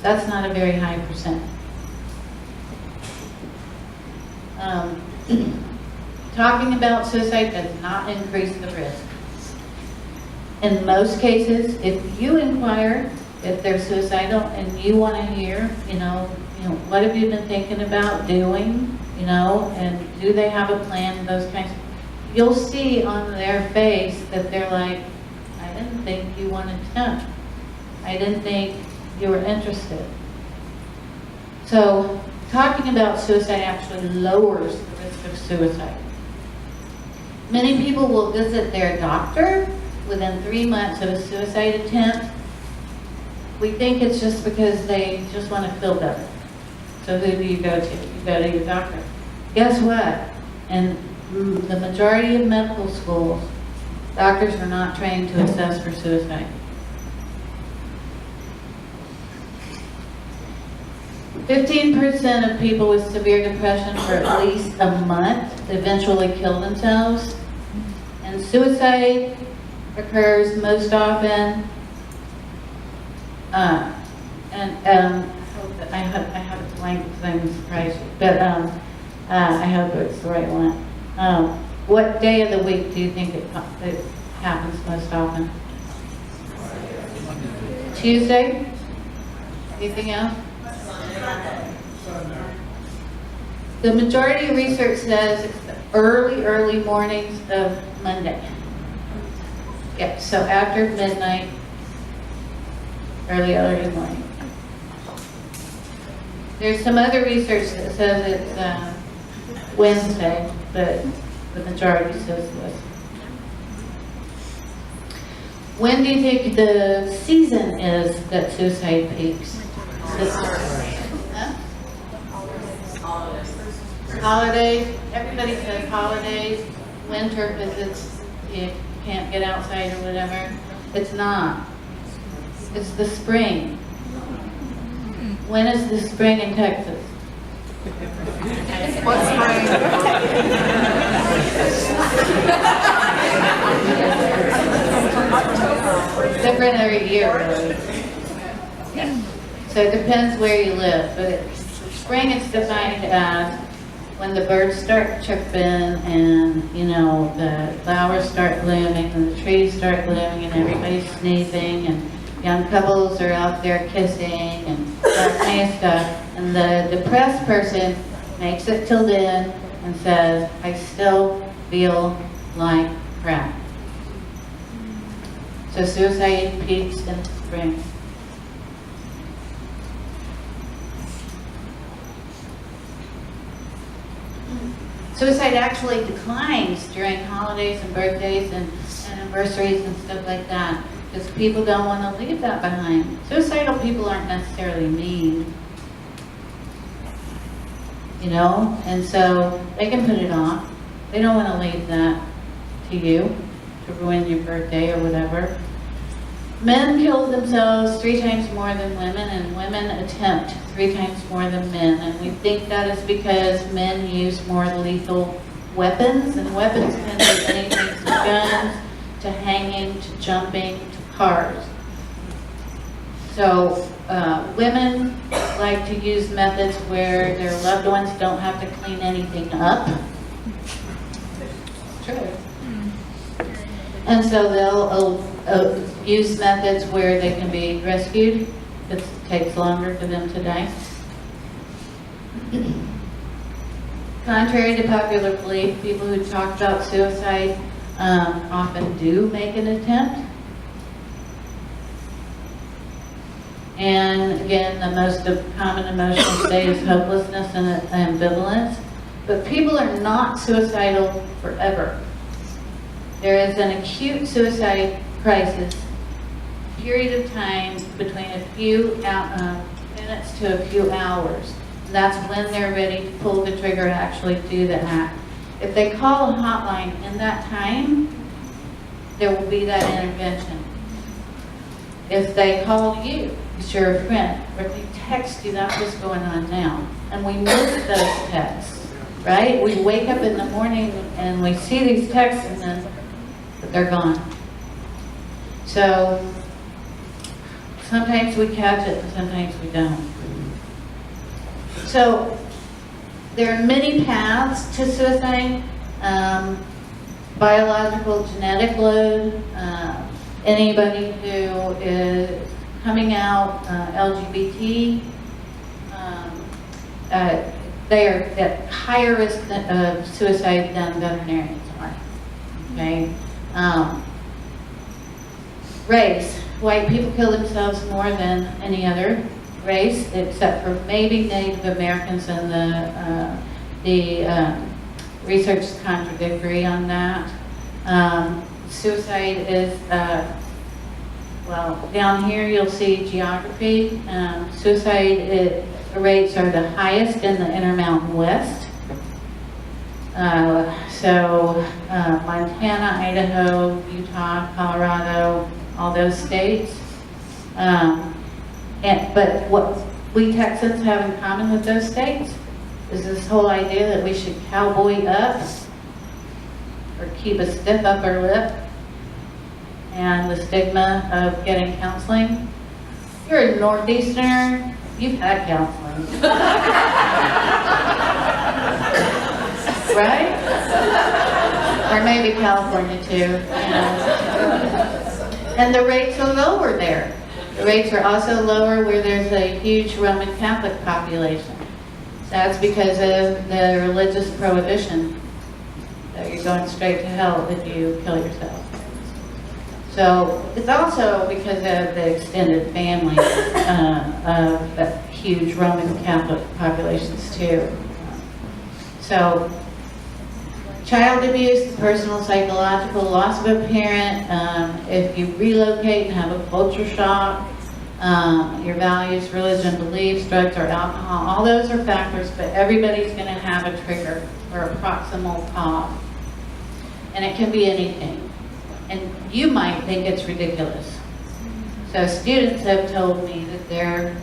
That's not a very high percent. Talking about suicide does not increase the risk. In most cases, if you inquire if they're suicidal and you want to hear, what have you been thinking about doing, and do they have a plan, those kinds of, you'll see on their face that they're like, I didn't think you wanted to know. I didn't think you were interested. So talking about suicide actually lowers the risk of suicide. Many people will visit their doctor within 3 months of a suicide attempt. We think it's just because they just want to feel better. So who do you go to? You go to your doctor. Guess what? In the majority of medical schools, doctors are not trained to assess for suicide. 15% of people with severe depression for at least a month eventually kill themselves. And suicide occurs most often, I have a blank because I'm surprised, but I hope it's the right one. What day of the week do you think it happens most often? Tuesday? Anything else? The majority of research says it's the early mornings of Monday. Yeah, so after midnight, early morning. There's some other research that says it's Wednesday, but the majority says this. When do you think the season is that suicide peaks? Huh? Holidays. Everybody says holidays. Winter because you can't get outside or whatever. It's not. It's the spring. When is the spring in Texas? What's spring? Different every year, really. So it depends where you live, but spring is defined as when the birds start chirping and, you know, the flowers start blooming and the trees start blooming and everybody's sneezing and young couples are out there kissing and that kind of stuff. And the depressed person makes it till then and says, I still feel like crap. So suicide peaks in spring. Suicide actually declines during holidays and birthdays and anniversaries and stuff like that because people don't want to leave that behind. Suicidal people aren't necessarily mean, you know, and so they can put it off. They don't want to leave that to you to ruin your birthday or whatever. Men kill themselves 3 times more than women, and women attempt 3 times more than men. And we think that is because men use more lethal weapons, and weapons can be anything from guns to hanging to jumping to cars. So women like to use methods where their loved ones don't have to clean anything up. True. And so they'll use methods where they can be rescued. It takes longer for them to die. Contrary to popular belief, people who talk about suicide often do make an attempt. And again, the most common emotional state is hopelessness and ambivalence. But people are not suicidal forever. There is an acute suicide crisis, period of time between a few minutes to a few hours. And that's when they're ready to pull the trigger and actually do the act. If they call a hotline in that time, there will be that intervention. If they call you, because you're a friend, or if they text you, that's what's going on now. And we miss those texts, right? We wake up in the morning and we see these texts and then they're gone. So sometimes we catch it and sometimes we don't. So there are many paths to suicide. Biological, genetic load, anybody who is coming out LGBT, they are at higher risk of suicide than veterinarians are. Okay. Race. White people kill themselves more than any other race, except for maybe Native Americans, and the research is contradictory on that. Suicide is, well, down here you'll see geography. Suicide rates are the highest in the Intermountain West. Montana, Idaho, Utah, Colorado, all those states. But what we Texans have in common with those states is this whole idea that we should cowboy up or keep a stiff upper lip, and the stigma of getting counseling. You're a Northeasterner, you've had counseling. Right? Or maybe California too, you know. And the rates are lower there. The rates are also lower where there's a huge Roman Catholic population. So that's because of the religious prohibition that you're going straight to hell if you kill yourself. So it's also because of the extended family of the huge Roman Catholic populations too. So child abuse, personal psychological loss of a parent, if you relocate and have a culture shock, your values, religion, beliefs, drugs or alcohol, all those are factors, but everybody's going to have a trigger or a proximal cause. And it can be anything. And you might think it's ridiculous. So students have told me that they're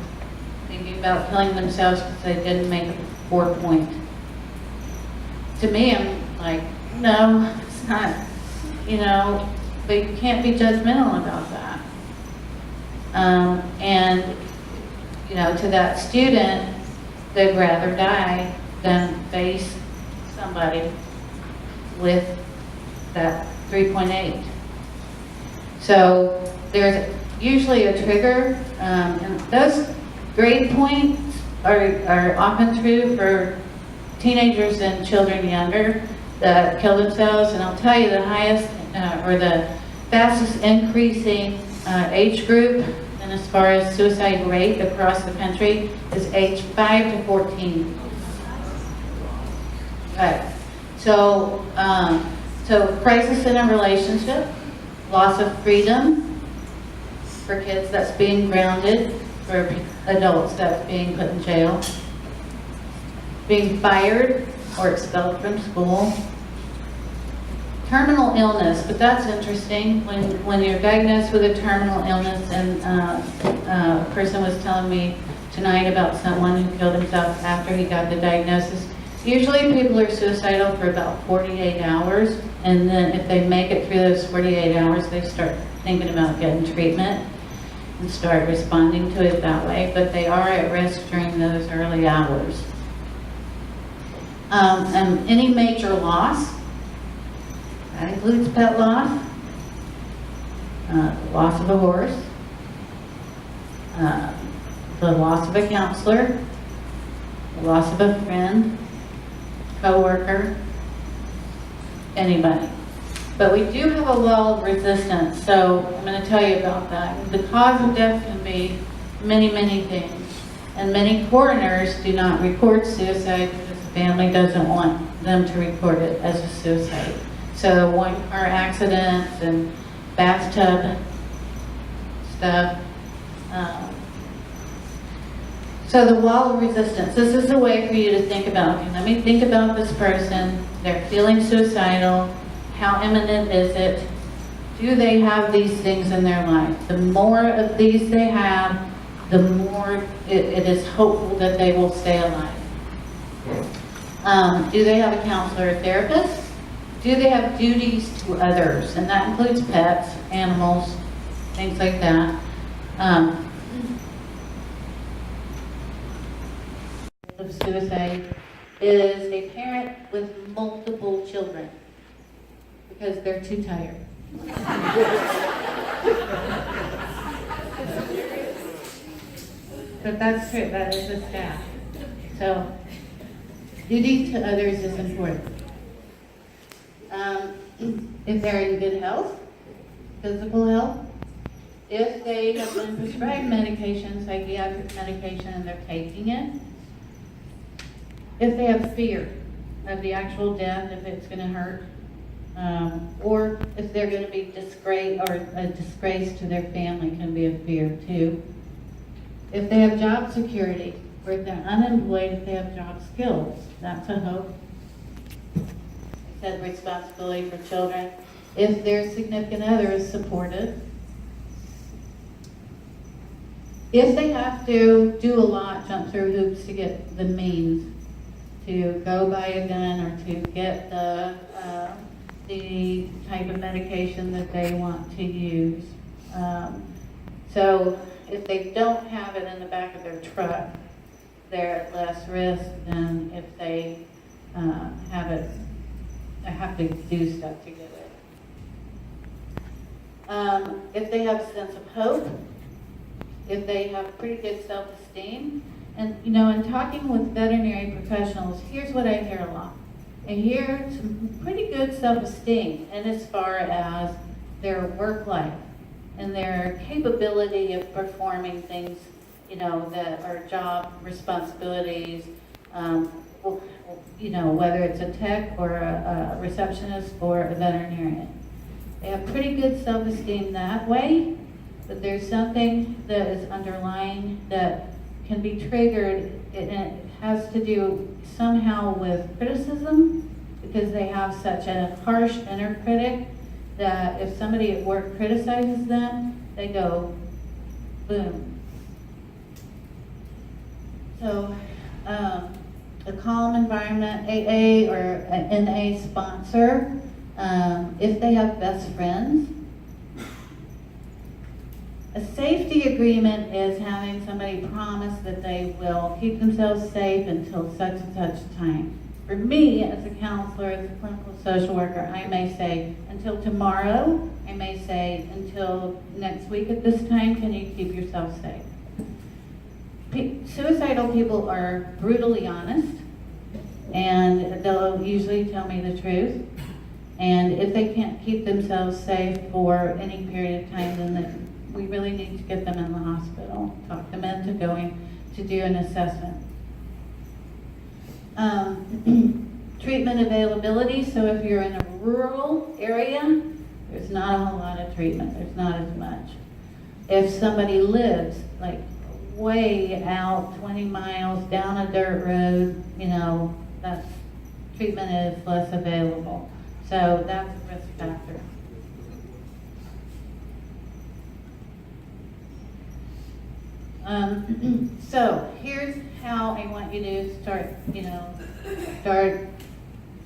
thinking about killing themselves because they didn't make a 4 point. To me, I'm like, no, it's not, you know, but you can't be judgmental about that. And, you know, to that student, they'd rather die than face somebody with that 3.8. So there's usually a trigger, and those grade points are often true for teenagers and children younger that kill themselves. And I'll tell you the highest or the fastest increasing age group, and as far as suicide rate across the country, is age 5 to 14. Right. So, so crisis in a relationship, loss of freedom for kids that's being grounded, for adults that's being put in jail, being fired or expelled from school, terminal illness. But that's interesting when you're diagnosed with a terminal illness. And a person was telling me tonight about someone who killed himself after he got the diagnosis. Usually people are suicidal for about 48 hours, and then if they make it through those 48 hours, they start thinking about getting treatment and start responding to it that way, but they are at risk during those early hours. And any major loss, that includes pet loss, loss of a horse, the loss of a counselor, the loss of a friend, co-worker, anybody. But we do have a wall of resistance, so I'm going to tell you about that. The cause of death can be many, many things. And many coroners do not record suicide because the family doesn't want them to record it as a suicide. So one-car accidents and bathtub stuff. So the wall of resistance, this is a way for you to think about, okay, let me think about this person, they're feeling suicidal, how imminent is it? Do they have these things in their life? The more of these they have, the more it is hopeful that they will stay alive. Do they have a counselor or therapist? Do they have duties to others? And that includes pets, animals, things like that. Of suicide is a parent with multiple children because they're too tired. But that's true, that is a stat. So, duty to others is important. If they're in good health, physical health, if they have been prescribed medication, psychiatric medication, and they're taking it, if they have fear of the actual death, if it's going to hurt, or if they're going to be disgraced, or a disgrace to their family can be a fear too. If they have job security, or if they're unemployed, if they have job skills, that's a hope. I said responsibility for children. If their significant other is supportive. If they have to do a lot, jump through hoops to get the means to go buy a gun or to get the type of medication that they want to use. So if they don't have it in the back of their truck, they're at less risk than if they have it, have to do stuff to get it. If they have a sense of hope, if they have pretty good self-esteem, and you know, in talking with veterinary professionals, here's what I hear a lot. I hear some pretty good self-esteem, and as far as their work life and their capability of performing things, you know, that are job responsibilities, you know, whether it's a tech or a receptionist or a veterinarian. They have pretty good self-esteem that way, but there's something that is underlying that can be triggered, and it has to do somehow with criticism, because they have such a harsh inner critic that if somebody at work criticizes them, they go boom. So a calm environment, AA or an NA sponsor, if they have best friends. A safety agreement is having somebody promise that they will keep themselves safe until such and such time. For me, as a counselor, as a clinical social worker, I may say until tomorrow. I may say until next week at this time, can you keep yourself safe? Suicidal people are brutally honest, and they'll usually tell me the truth. And if they can't keep themselves safe for any period of time, then we really need to get them in the hospital, talk them into going to do an assessment. Treatment availability, so if you're in a rural area, there's not a whole lot of treatment, there's not as much. If somebody lives like way out 20 miles down a dirt road, you know, that's, treatment is less available. So that's a risk factor. So here's how I want you to start, you know, start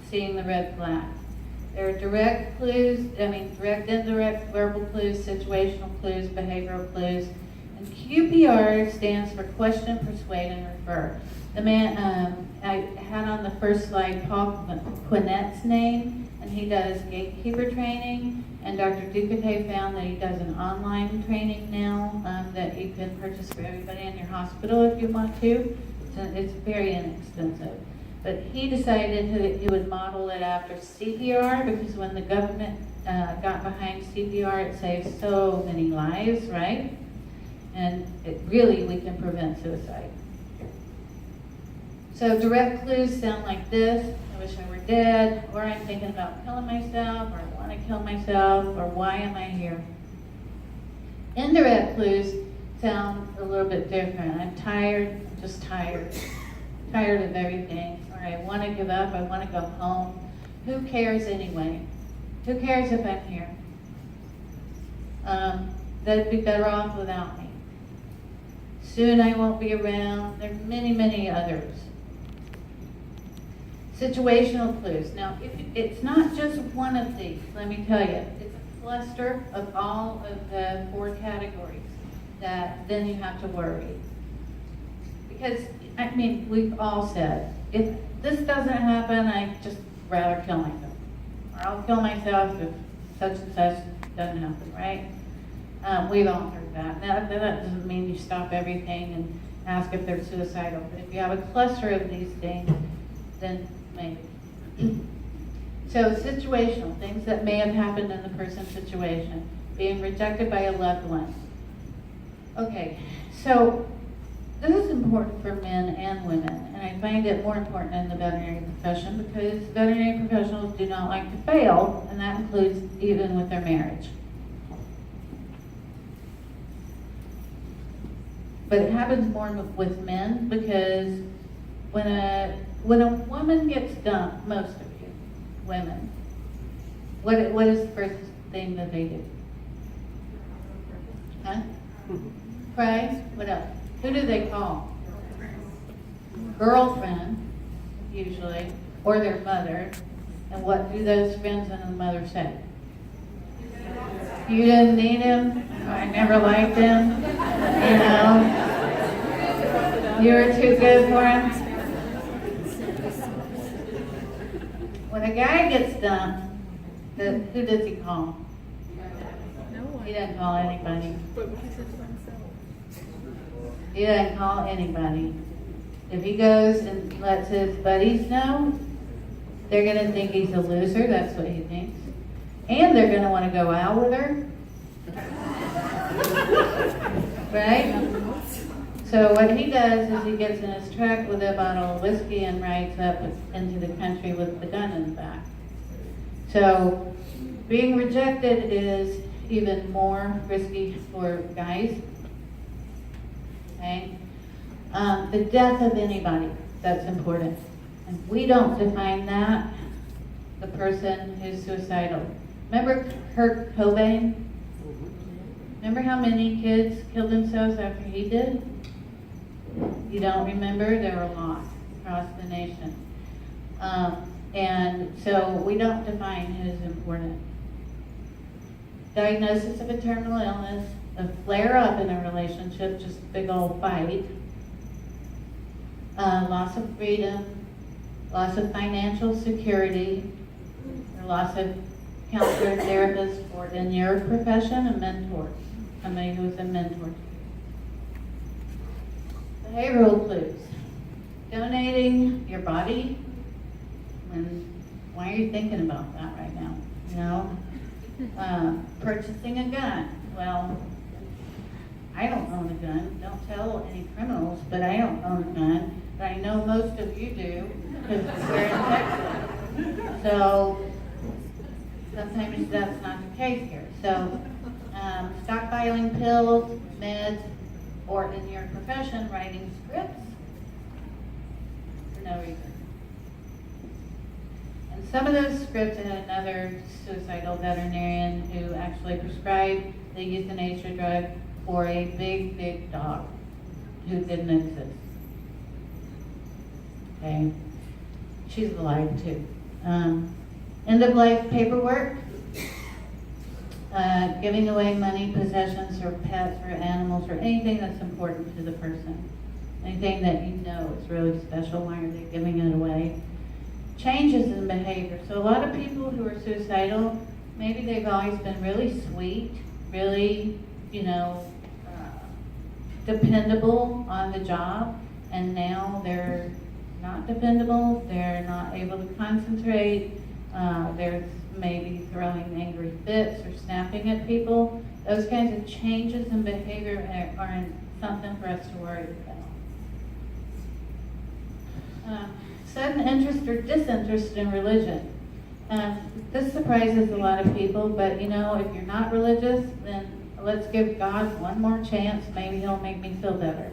seeing the red flags. There are direct clues, direct, indirect, verbal clues, situational clues, behavioral clues. And QPR stands for question, persuade, and refer. The man, I had on the first slide Paul Quinnet's name, and he does gatekeeper training. And Dr. Ducote found that he does an online training now that you can purchase for everybody in your hospital if you want to. It's very inexpensive. But he decided that he would model it after CPR, because when the government got behind CPR, it saves so many lives, right? And we can prevent suicide. So direct clues sound like this: I wish I were dead, or I'm thinking about killing myself, or I want to kill myself, or why am I here? Indirect clues sound a little bit different. I'm tired, I'm just tired of everything, or I want to give up, I want to go home. Who cares anyway? Who cares if I'm here? They'd be better off without me. Soon I won't be around. There are many, many others. Situational clues. Now, it's not just one of these, let me tell you. It's a cluster of all of the 4 categories that then you have to worry. Because, we've all said, if this doesn't happen, I'd just rather kill myself. Or I'll kill myself if such and such doesn't happen, right? We've all heard that. Now, that doesn't mean you stop everything and ask if they're suicidal. But if you have a cluster of these things, then maybe. So situational, things that may have happened in the person's situation. Being rejected by a loved one. Okay, so this is important for men and women, and I find it more important in the veterinary profession because veterinary professionals do not like to fail, and that includes even with their marriage. But it happens more with men because when a woman gets dumped, most of you women, what is the first thing that they do? Huh? Pray? What else? Who do they call? Girlfriend, usually, or their mother. And what do those friends and the mother say? You didn't need him. I never liked him. You know, you were too good for him. When a guy gets done, who does he call? He doesn't call anybody. He doesn't call anybody. If he goes and lets his buddies know, they're going to think he's a loser. That's what he thinks. And they're going to want to go out with her. Right? So what he does is he gets in his truck with a bottle of whiskey and rides up into the country with the gun in the back. So being rejected is even more risky for guys. Okay? The death of anybody, that's important. And we don't define that, the person who's suicidal. Remember Kurt Cobain? Remember how many kids killed themselves after he did? You don't remember? There were a lot across the nation. And so we don't define who's important. Diagnosis of a terminal illness, a flare-up in a relationship, just a big old fight, loss of freedom, loss of financial security, or loss of counselor, therapist, or in your profession, a mentor, somebody who is a mentor. Behavioral clues. Donating your body. And why are you thinking about that right now? You know? Purchasing a gun. Well, I don't own a gun. Don't tell any criminals, but I don't own a gun. But I know most of you do, because we're in Texas. So sometimes that's not the case here. So stockpiling pills, meds, or in your profession, writing scripts for no reason. And some of those scripts, I had another suicidal veterinarian who actually prescribed the euthanasia drug for a big, big dog who didn't exist. Okay, she's alive too. End of life paperwork, giving away money, possessions, or pets, or animals, or anything that's important to the person. Anything that you know is really special, why are they giving it away? Changes in behavior. So a lot of people who are suicidal, maybe they've always been really sweet, really, dependable on the job, and now they're not dependable, they're not able to concentrate, they're maybe throwing angry fits or snapping at people. Those kinds of changes in behavior are something for us to worry about. Sudden interest or disinterest in religion. This surprises a lot of people, but if you're not religious, then let's give God one more chance. Maybe he'll make me feel better.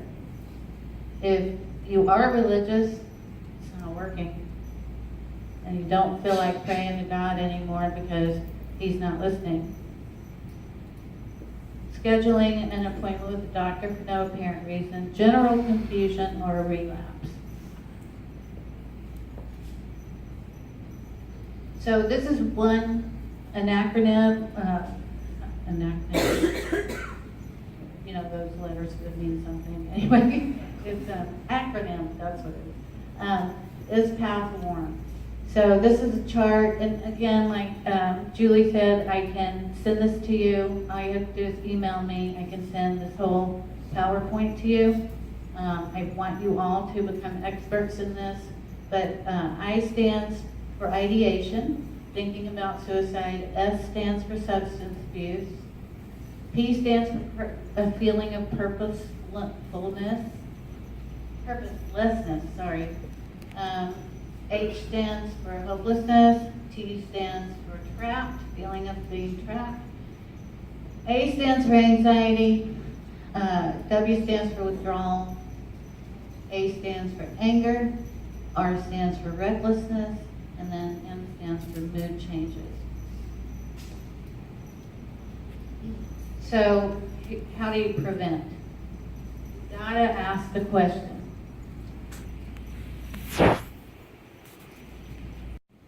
If you are religious, it's not working. And you don't feel like praying to God anymore because he's not listening. Scheduling an appointment with a doctor for no apparent reason, general confusion, or a relapse. So this is an acronym. Those letters would mean something. Anyway, it's an acronym, that's what it is. Is path warm. So this is a chart, and again, like Julie said, I can send this to you. All you have to do is email me. I can send this whole PowerPoint to you. I want you all to become experts in this, but I stands for ideation, thinking about suicide. S stands for substance abuse. P stands for a feeling of purposelessness. H stands for hopelessness. T stands for trapped, feeling of being trapped. A stands for anxiety. W stands for withdrawal. A stands for anger. R stands for recklessness. And then M stands for mood changes. So how do you prevent? gotta ask the question.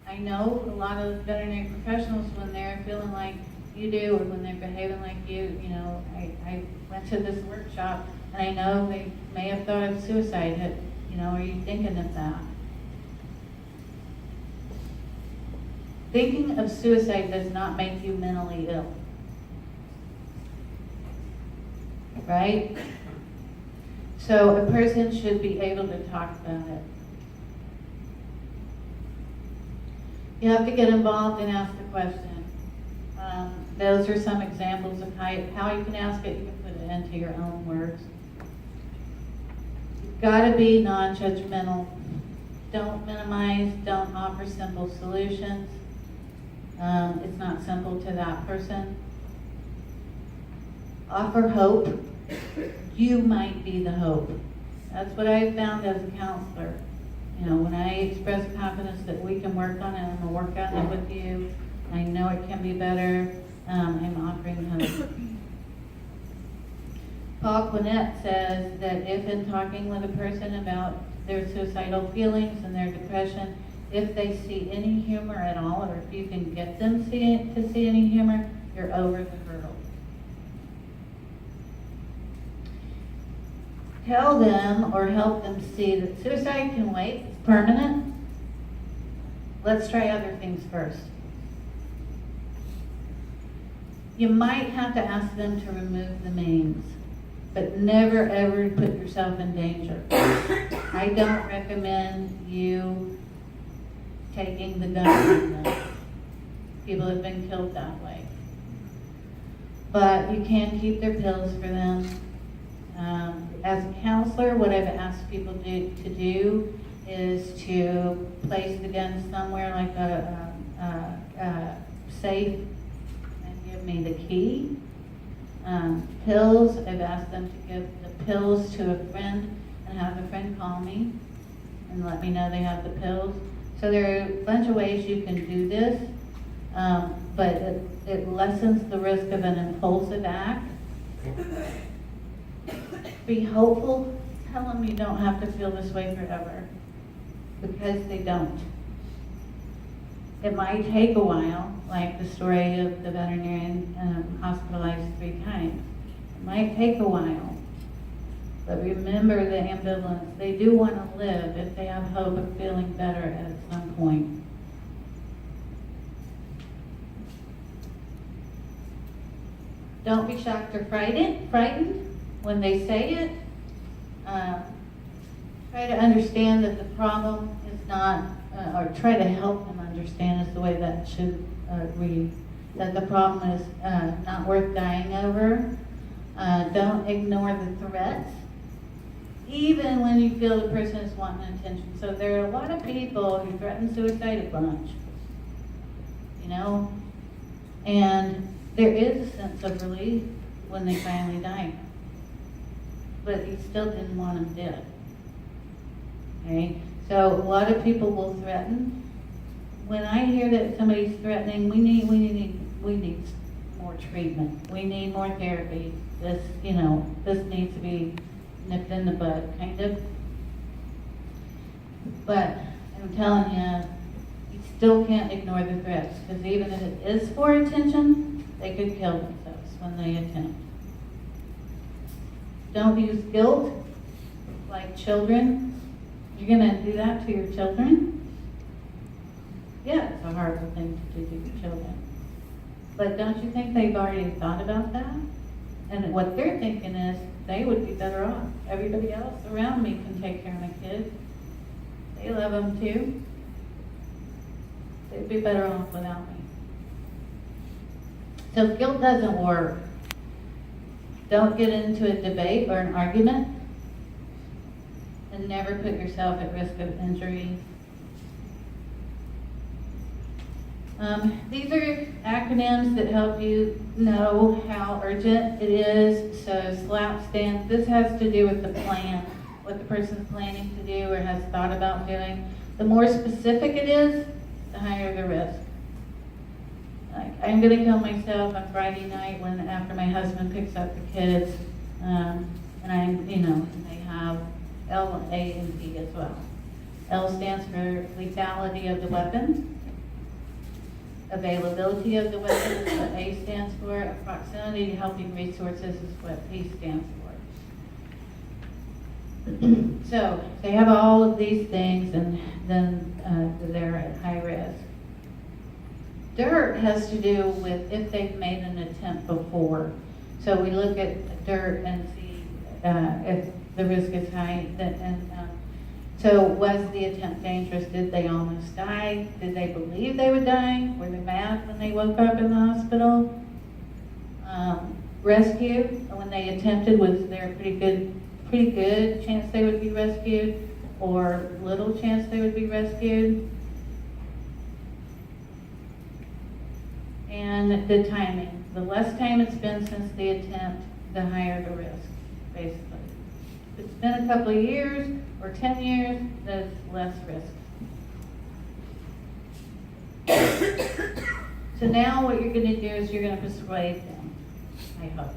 I know a lot of veterinary professionals, when they're feeling like you do, or when they're behaving like you, you know, I went to this workshop, and I know they may have thought of suicide. You know, are you thinking of that? Thinking of suicide does not make you mentally ill. Right? So a person should be able to talk about it. You have to get involved and ask the question. Those are some examples of how you can ask it. You can put it into your own words. You've got to be non-judgmental. Don't minimize. Don't offer simple solutions. It's not simple to that person. Offer hope. You might be the hope. That's what I found as a counselor. You know, when I express confidence that we can work on it, I'm going to work on it with you. I know it can be better. I'm offering hope. Paul Quinnett says that if in talking with a person about their suicidal feelings and their depression, if they see any humor at all, or if you can get them to see any humor, you're over the hurdle. Tell them or help them see that suicide can wait, it's permanent. Let's try other things first. You might have to ask them to remove the means, but never ever put yourself in danger. I don't recommend you taking the gun on them. People have been killed that way. But you can keep their pills for them. As a counselor, what I've asked people to do is to place the gun somewhere like a safe and give me the key. Pills, I've asked them to give the pills to a friend and have a friend call me and let me know they have the pills. So there are a bunch of ways you can do this, but it lessens the risk of an impulsive act. Be hopeful. Tell them you don't have to feel this way forever, because they don't. It might take a while, like the story of the veterinarian hospitalized 3 times. It might take a while, but remember the ambivalence. They do want to live if they have hope of feeling better at some point. Don't be shocked or frightened when they say it. Try to understand that the problem is not, or try to help them understand is the way that should read, that the problem is not worth dying over. Don't ignore the threats, even when you feel the person is wanting attention. So there are a lot of people who threaten suicide a bunch, you know, and there is a sense of relief when they finally die. But you still didn't want them dead. Okay? So a lot of people will threaten. When I hear that somebody's threatening, we need more treatment. We need more therapy. This needs to be nipped in the bud, kind of. But I'm telling you, you still can't ignore the threats, because even if it is for attention, they could kill themselves when they attempt. Don't use guilt like children. You're going to do that to your children? Yeah, it's a horrible thing to do to your children. But don't you think they've already thought about that? And what they're thinking is, they would be better off. Everybody else around me can take care of my kids. They love them too. They'd be better off without me. So guilt doesn't work. Don't get into a debate or an argument, and never put yourself at risk of injury. These are acronyms that help you know how urgent it is. So SLAP stands, this has to do with the plan, what the person's planning to do or has thought about doing. The more specific it is, the higher the risk. Like, I'm going to kill myself on Friday night after my husband picks up the kids. And they have L, A, and P as well. L stands for lethality of the weapon. Availability of the weapon is what A stands for. Proximity to helping resources is what P stands for. So they have all of these things, and then they're at high risk. Dirt has to do with if they've made an attempt before. So we look at dirt and see if the risk is high. So was the attempt dangerous? Did they almost die? Did they believe they would die? Were they mad when they woke up in the hospital? Rescue, when they attempted, was there a pretty good chance they would be rescued, or little chance they would be rescued? And the timing. The less time it's been since the attempt, the higher the risk, basically. If it's been a couple of years or 10 years, that's less risk. So now what you're going to do is you're going to persuade them, I hope.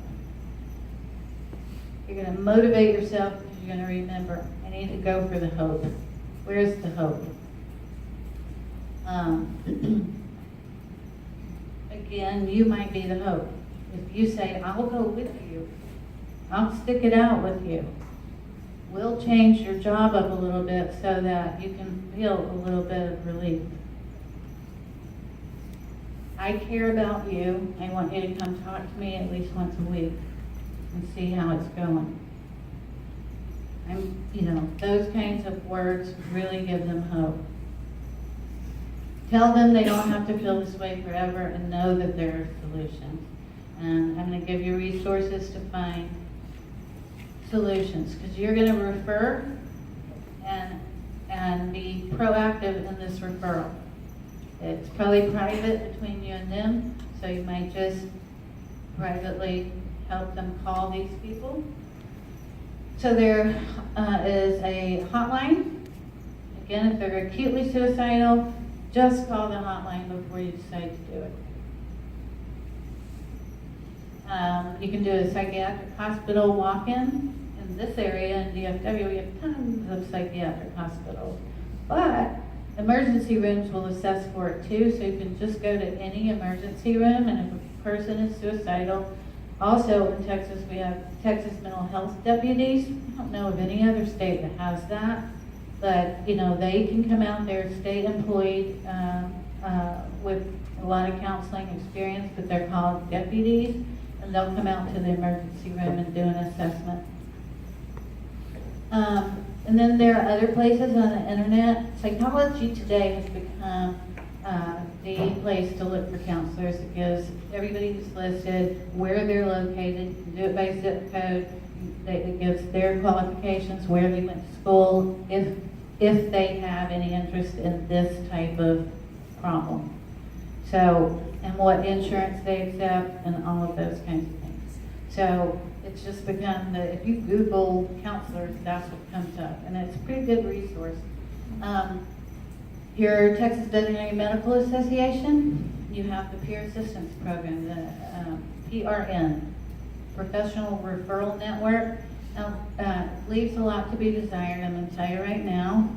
You're going to motivate yourself because you're going to remember, I need to go for the hope. Where's the hope? Again, you might be the hope. If you say, I'll go with you, I'll stick it out with you, we'll change your job up a little bit so that you can feel a little bit of relief. I care about you. I want you to come talk to me at least once a week and see how it's going. Those kinds of words really give them hope. Tell them they don't have to feel this way forever, and know that there are solutions. And I'm going to give you resources to find solutions, because you're going to refer and be proactive in this referral. It's probably private between you and them, so you might just privately help them call these people. So there is a hotline. Again, if they're acutely suicidal, just call the hotline before you decide to do it. You can do a psychiatric hospital walk-in. In this area in DFW, we have tons of psychiatric hospitals. But emergency rooms will assess for it too, so you can just go to any emergency room, and if a person is suicidal. Also in Texas, we have Texas mental health deputies. I don't know of any other state that has that. But, they can come out there, state employed with a lot of counseling experience, but they're called deputies, and they'll come out to the emergency room and do an assessment. And then there are other places on the internet. Psychology Today has become the place to look for counselors. It gives everybody who's listed where they're located. You can do it by zip code. It gives their qualifications, where they went to school, if they have any interest in this type of problem. So, and what insurance they accept, and all of those kinds of things. So it's just become if you Google counselors, that's what comes up, and it's a pretty good resource. Your Texas Veterinary Medical Association, you have the Peer Assistance Program, the PRN, Professional Referral Network. Now, leaves a lot to be desired, I'm going to tell you right now,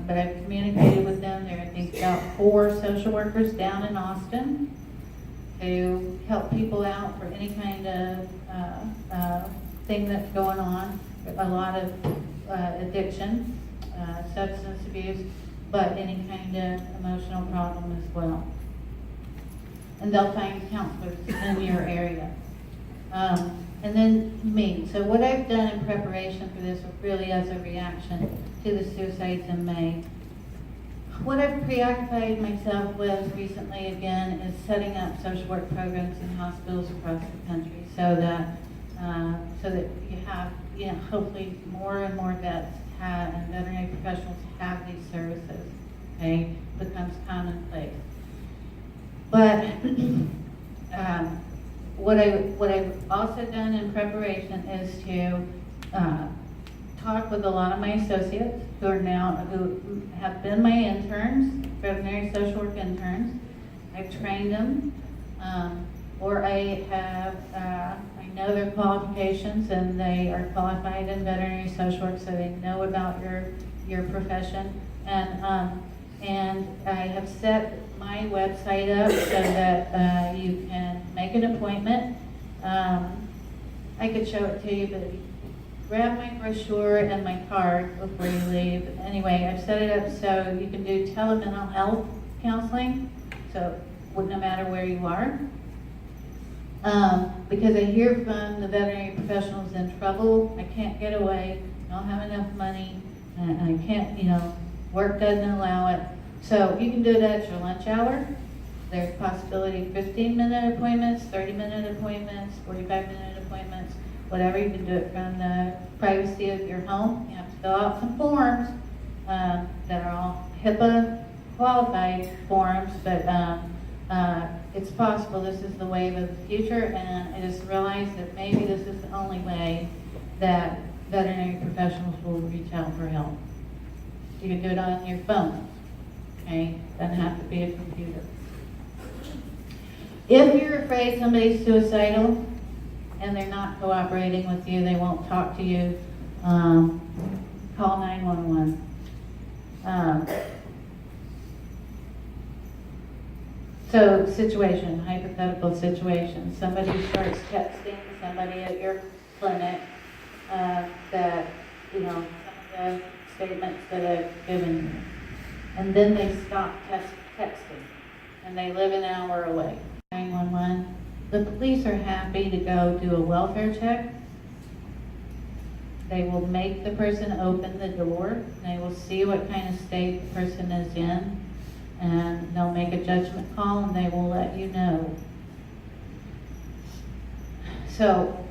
but I've communicated with them. There are, I think, about 4 social workers down in Austin to help people out for any kind of thing that's going on. A lot of addiction, substance abuse, but any kind of emotional problem as well. And they'll find counselors in your area. And then me. So what I've done in preparation for this, really as a reaction to the suicides in May, what I've preoccupied myself with recently again is setting up social work programs in hospitals across the country, so that you have, hopefully more and more vets and veterinary professionals have these services. Okay, becomes commonplace. But what I've also done in preparation is to talk with a lot of my associates who have been my interns, veterinary social work interns. I've trained them or I have, I know their qualifications and they are qualified in veterinary social work, so they know about your profession. And I have set my website up so that you can make an appointment. I could show it to you, but grab my brochure and my card before you leave. Anyway, I've set it up so you can do telemental health counseling, so no matter where you are. Because I hear from the veterinary professionals in trouble, I can't get away, don't have enough money, and I can't, work doesn't allow it. So you can do it at your lunch hour. There's possibility of 15-minute appointments, 30-minute appointments, 45-minute appointments, whatever. You can do it from the privacy of your home. You have to fill out some forms that are all HIPAA qualified forms, but it's possible this is the wave of the future, and I just realized that maybe this is the only way that veterinary professionals will reach out for help. You can do it on your phone, okay? Doesn't have to be a computer. If you're afraid somebody's suicidal and they're not cooperating with you, they won't talk to you, call 911. So situation, hypothetical situation. Somebody starts texting somebody at your clinic that, some of the statements that I've given you. And then they stop texting and they live an hour away. 911. The police are happy to go do a welfare check. They will make the person open the door. They will see what kind of state the person is in. And they'll make a judgment call and they will let you know. So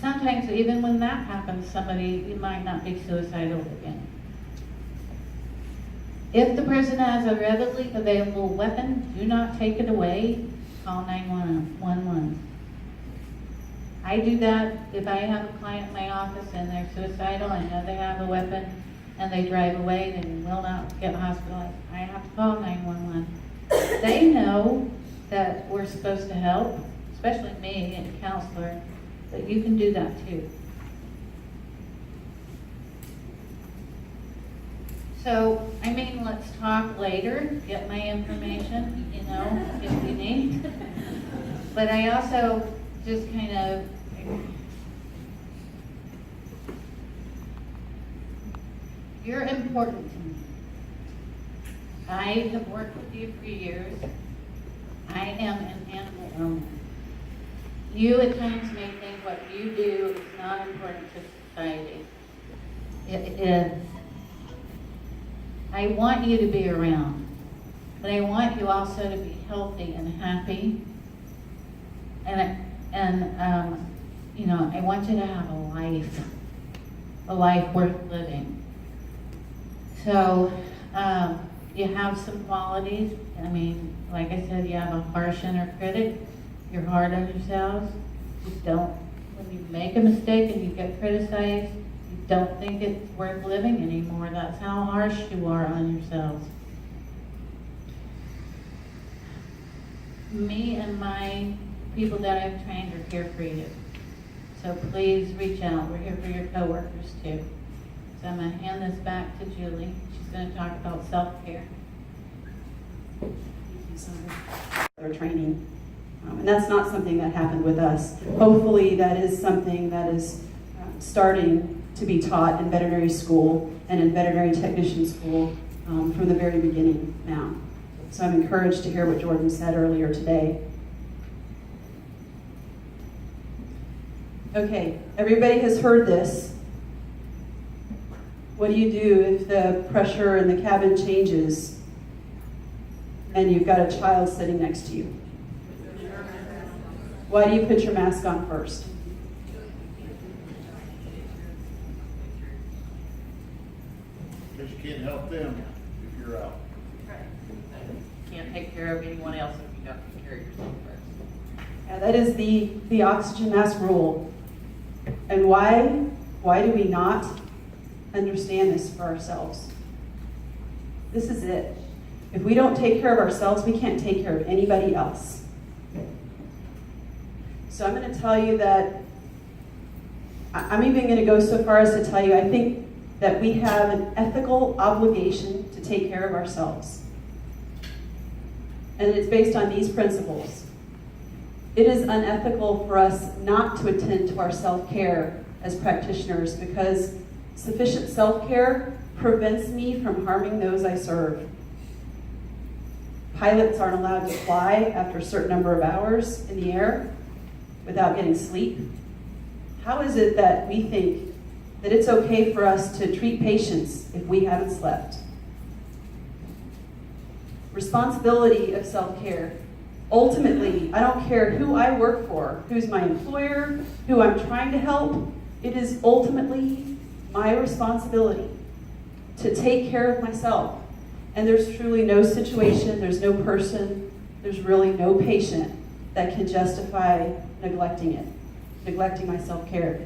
sometimes even when that happens, you might not be suicidal again. If the person has a readily available weapon, do not take it away. Call 911. I do that if I have a client in my office and they're suicidal, I know they have a weapon, and they drive away, they will not get hospitalized. I have to call 911. They know that we're supposed to help, especially me, and a counselor, but you can do that too. So, let's talk later, get my information, if you need. But I also just kind of, you're important to me. I have worked with you for years. I am an animal owner. You at times may think what you do is not important to society. It is. I want you to be around, but I want you also to be healthy and happy. I want you to have a life worth living. So you have some qualities. Like I said, you have a harsh inner critic. You're hard on yourselves. When you make a mistake and you get criticized, you don't think it's worth living anymore. That's how harsh you are on yourselves. Me and my people that I've trained are here for you. So please reach out. We're here for your coworkers too. So I'm going to hand this back to Julie. She's going to talk about self-care. Thank you, Sandra. Our training. And that's not something that happened with us. Hopefully that is something that is starting to be taught in veterinary school and in veterinary technician school from the very beginning now. So I'm encouraged to hear what Jordan said earlier today. Okay, everybody has heard this. What do you do if the pressure in the cabin changes and you've got a child sitting next to you? Why do you put your mask on first? Because you can't help them if you're out. Can't take care of anyone else if you don't take care of yourself first. Yeah, that is the oxygen mask rule. And why do we not understand this for ourselves? This is it. If we don't take care of ourselves, we can't take care of anybody else. So I'm going to tell you that, I'm even going to go so far as to tell you, I think that we have an ethical obligation to take care of ourselves. And it's based on these principles. It is unethical for us not to attend to our self-care as practitioners because sufficient self-care prevents me from harming those I serve. Pilots aren't allowed to fly after a certain number of hours in the air without getting sleep. How is it that we think that it's okay for us to treat patients if we haven't slept? Responsibility of self-care. Ultimately, I don't care who I work for, who's my employer, who I'm trying to help, it is ultimately my responsibility to take care of myself. And there's truly no situation, there's no person, there's really no patient that can justify neglecting my self-care.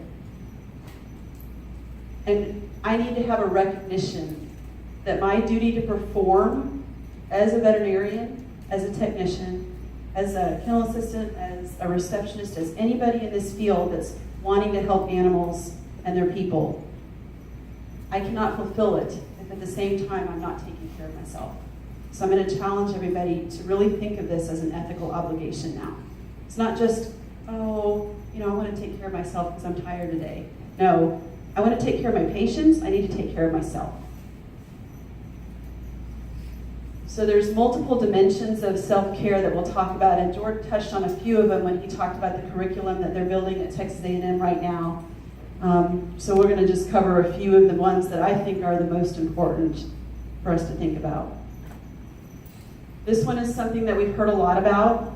And I need to have a recognition that my duty to perform as a veterinarian, as a technician, as a kennel assistant, as a receptionist, as anybody in this field that's wanting to help animals and their people, I cannot fulfill it if at the same time I'm not taking care of myself. So I'm going to challenge everybody to really think of this as an ethical obligation now. It's not just, oh, I want to take care of myself because I'm tired today. No, I want to take care of my patients, I need to take care of myself. So there's multiple dimensions of self-care that we'll talk about, and Jordan touched on a few of them when he talked about the curriculum that they're building at Texas A&M right now. So we're going to just cover a few of the ones that I think are the most important for us to think about. This one is something that we've heard a lot about,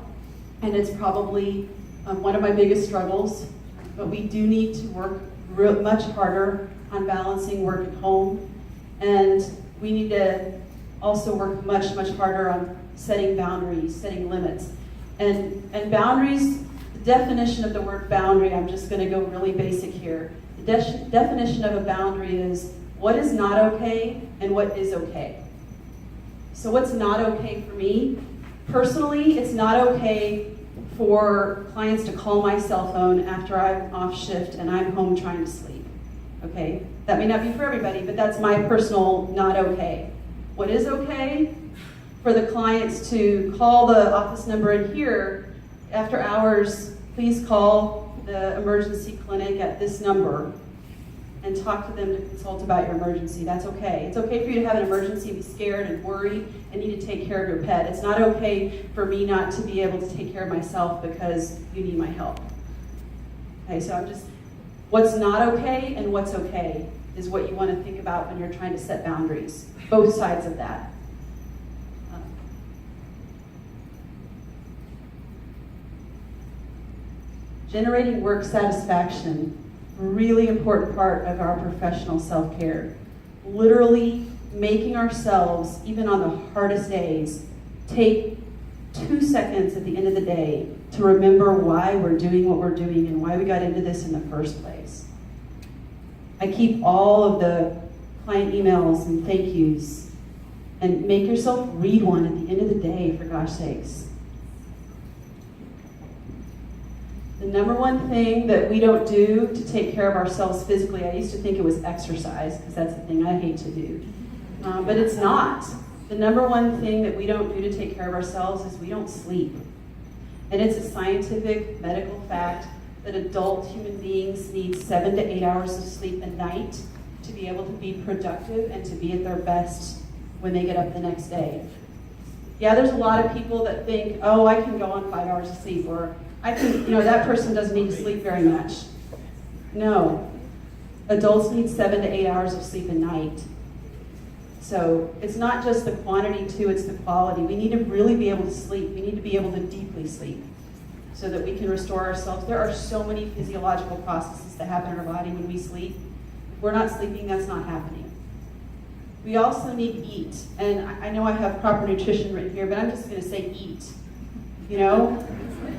and it's probably one of my biggest struggles, but we do need to work much harder on balancing work at home, and we need to also work much, much harder on setting boundaries, setting limits. And boundaries, the definition of the word boundary, I'm just going to go really basic here. The definition of a boundary is what is not okay and what is okay. So what's not okay for me? Personally, it's not okay for clients to call my cell phone after I'm off shift and I'm home trying to sleep. Okay? That may not be for everybody, but that's my personal not okay. What is okay? For the clients to call the office number in here after hours, please call the emergency clinic at this number and talk to them to consult about your emergency. That's okay. It's okay for you to have an emergency, be scared and worry and need to take care of your pet. It's not okay for me not to be able to take care of myself because you need my help. Okay, so what's not okay and what's okay is what you want to think about when you're trying to set boundaries. Both sides of that. Generating work satisfaction, really important part of our professional self-care. Literally making ourselves, even on the hardest days, take 2 seconds at the end of the day to remember why we're doing what we're doing and why we got into this in the first place. I keep all of the client emails and thank yous, and make yourself read one at the end of the day, for gosh sakes. The number one thing that we don't do to take care of ourselves physically, I used to think it was exercise, because that's the thing I hate to do, but it's not. The number one thing that we don't do to take care of ourselves is we don't sleep. And it's a scientific, medical fact that adult human beings need 7 to 8 hours of sleep a night to be able to be productive and to be at their best when they get up the next day. Yeah, there's a lot of people that think, oh, I can go on 5 hours of sleep, or I can, that person doesn't need to sleep very much. No, adults need 7 to 8 hours of sleep a night. So it's not just the quantity too, it's the quality. We need to really be able to sleep. We need to be able to deeply sleep so that we can restore ourselves. There are so many physiological processes that happen in our body when we sleep. If we're not sleeping, that's not happening. We also need to eat. And I know I have proper nutrition written here, but I'm just going to say eat.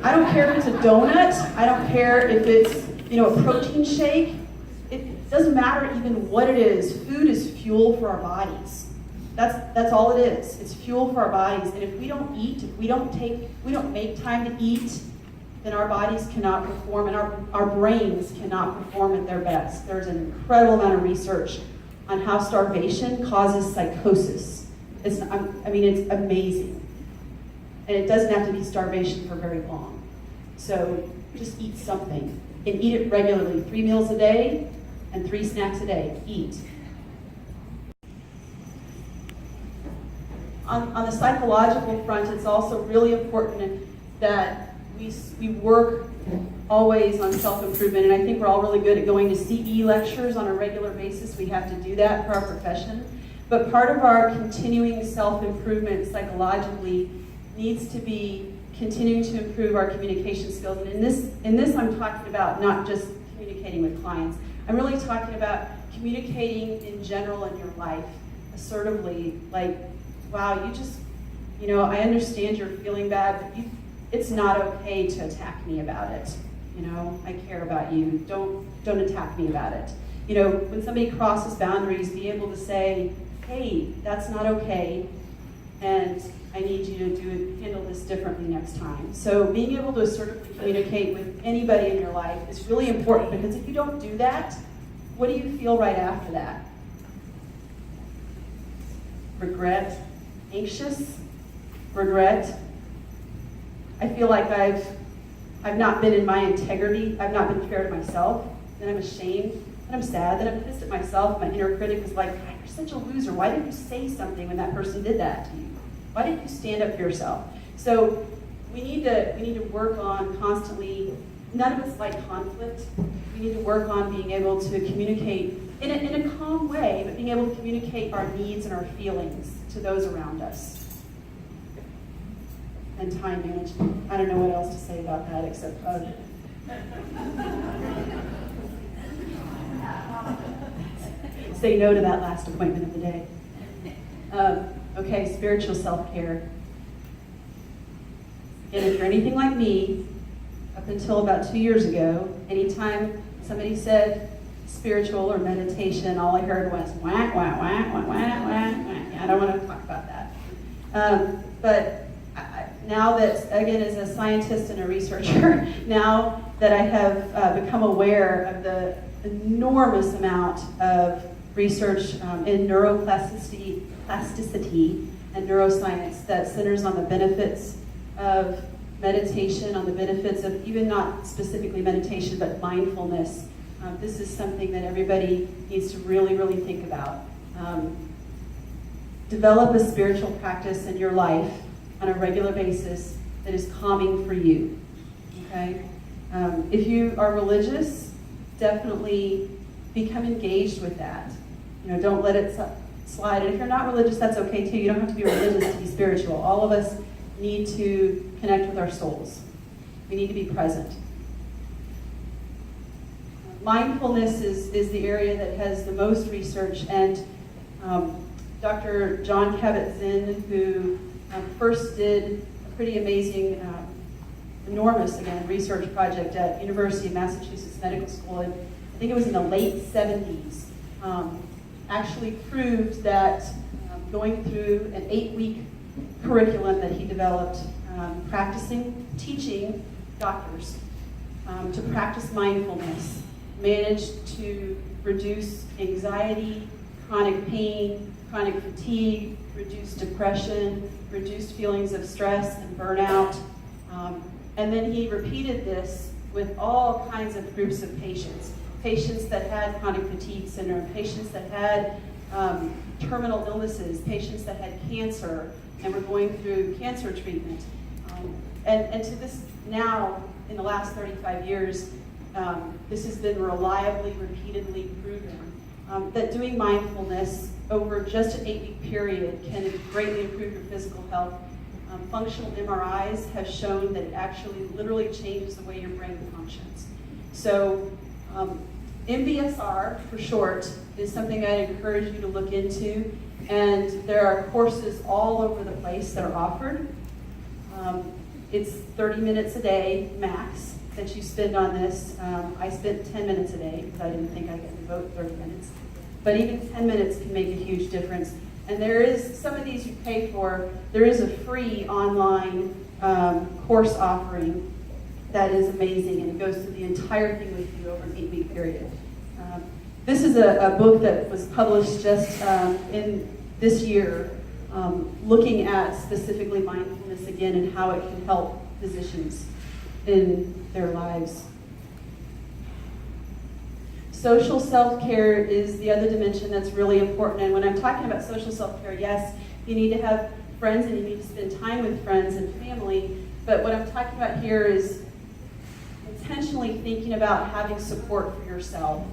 I don't care if it's a donut. I don't care if it's, a protein shake. It doesn't matter even what it is. Food is fuel for our bodies. That's all it is. It's fuel for our bodies. And if we don't eat, if we don't make time to eat, then our bodies cannot perform and our brains cannot perform at their best. There's an incredible amount of research on how starvation causes psychosis. It's amazing. And it doesn't have to be starvation for very long. So just eat something and eat it regularly. 3 meals a day and 3 snacks a day. Eat. On the psychological front, it's also really important that we work always on self-improvement, and I think we're all really good at going to CE lectures on a regular basis. We have to do that for our profession. But part of our continuing self-improvement psychologically needs to be continuing to improve our communication skills. And in this I'm talking about not just communicating with clients. I'm really talking about communicating in general in your life, assertively, like, wow, I understand you're feeling bad, but it's not okay to attack me about it. I care about you. Don't attack me about it. When somebody crosses boundaries, be able to say, hey, that's not okay, and I need you to handle this differently next time. So being able to assertively communicate with anybody in your life is really important, because if you don't do that, what do you feel right after that? Regret, anxious, regret. I feel like I've not been in my integrity. I've not been fair to myself. Then I'm ashamed. Then I'm sad. Then I'm pissed at myself. My inner critic is like, God, you're such a loser. Why didn't you say something when that person did that to you? Why didn't you stand up for yourself? So we need to work on constantly. None of us like conflict. We need to work on being able to communicate in a calm way, but being able to communicate our needs and our feelings to those around us. And time management. I don't know what else to say about that except say no to that last appointment of the day. Okay, spiritual self-care. And if you're anything like me, up until about 2 years ago, anytime somebody said spiritual or meditation, all I heard was wah, wah, wah, wah, wah, wah. I don't want to talk about that. But now that, again, as a scientist and a researcher, now that I have become aware of the enormous amount of research in neuroplasticity and neuroscience that centers on the benefits of meditation, on the benefits of even not specifically meditation, but mindfulness. This is something that everybody needs to really, really think about. Develop a spiritual practice in your life on a regular basis that is calming for you, okay? If you are religious, definitely become engaged with that. Don't let it slide. And if you're not religious, that's okay too. You don't have to be religious to be spiritual. All of us need to connect with our souls. We need to be present. Mindfulness is the area that has the most research, and Dr. John Kabat-Zinn, who first did a pretty amazing, enormous, again, research project at University of Massachusetts Medical School, and I think it was in the late 70s, actually proved that going through an 8-week curriculum that he developed, teaching doctors to practice mindfulness, managed to reduce anxiety, chronic pain, chronic fatigue, reduced depression, reduced feelings of stress and burnout. And then he repeated this with all kinds of groups of patients. Patients that had chronic fatigue syndrome, patients that had terminal illnesses, patients that had cancer and were going through cancer treatment. And to this now, in the last 35 years, this has been reliably, repeatedly proven that doing mindfulness over just an 8-week period can greatly improve your physical health. Functional MRIs have shown that it actually literally changes the way your brain functions. So MBSR, for short, is something I'd encourage you to look into, and there are courses all over the place that are offered. It's 30 minutes a day, max, that you spend on this. I spent 10 minutes a day, because I didn't think I could devote 30 minutes. But even 10 minutes can make a huge difference. And there is, some of these you pay for, there is a free online course offering that is amazing, and it goes through the entire thing with you over an 8-week period. This is a book that was published just in this year, looking at specifically mindfulness again and how it can help physicians in their lives. Social self-care is the other dimension that's really important. And when I'm talking about social self-care, yes, you need to have friends and you need to spend time with friends and family. But what I'm talking about here is intentionally thinking about having support for yourself.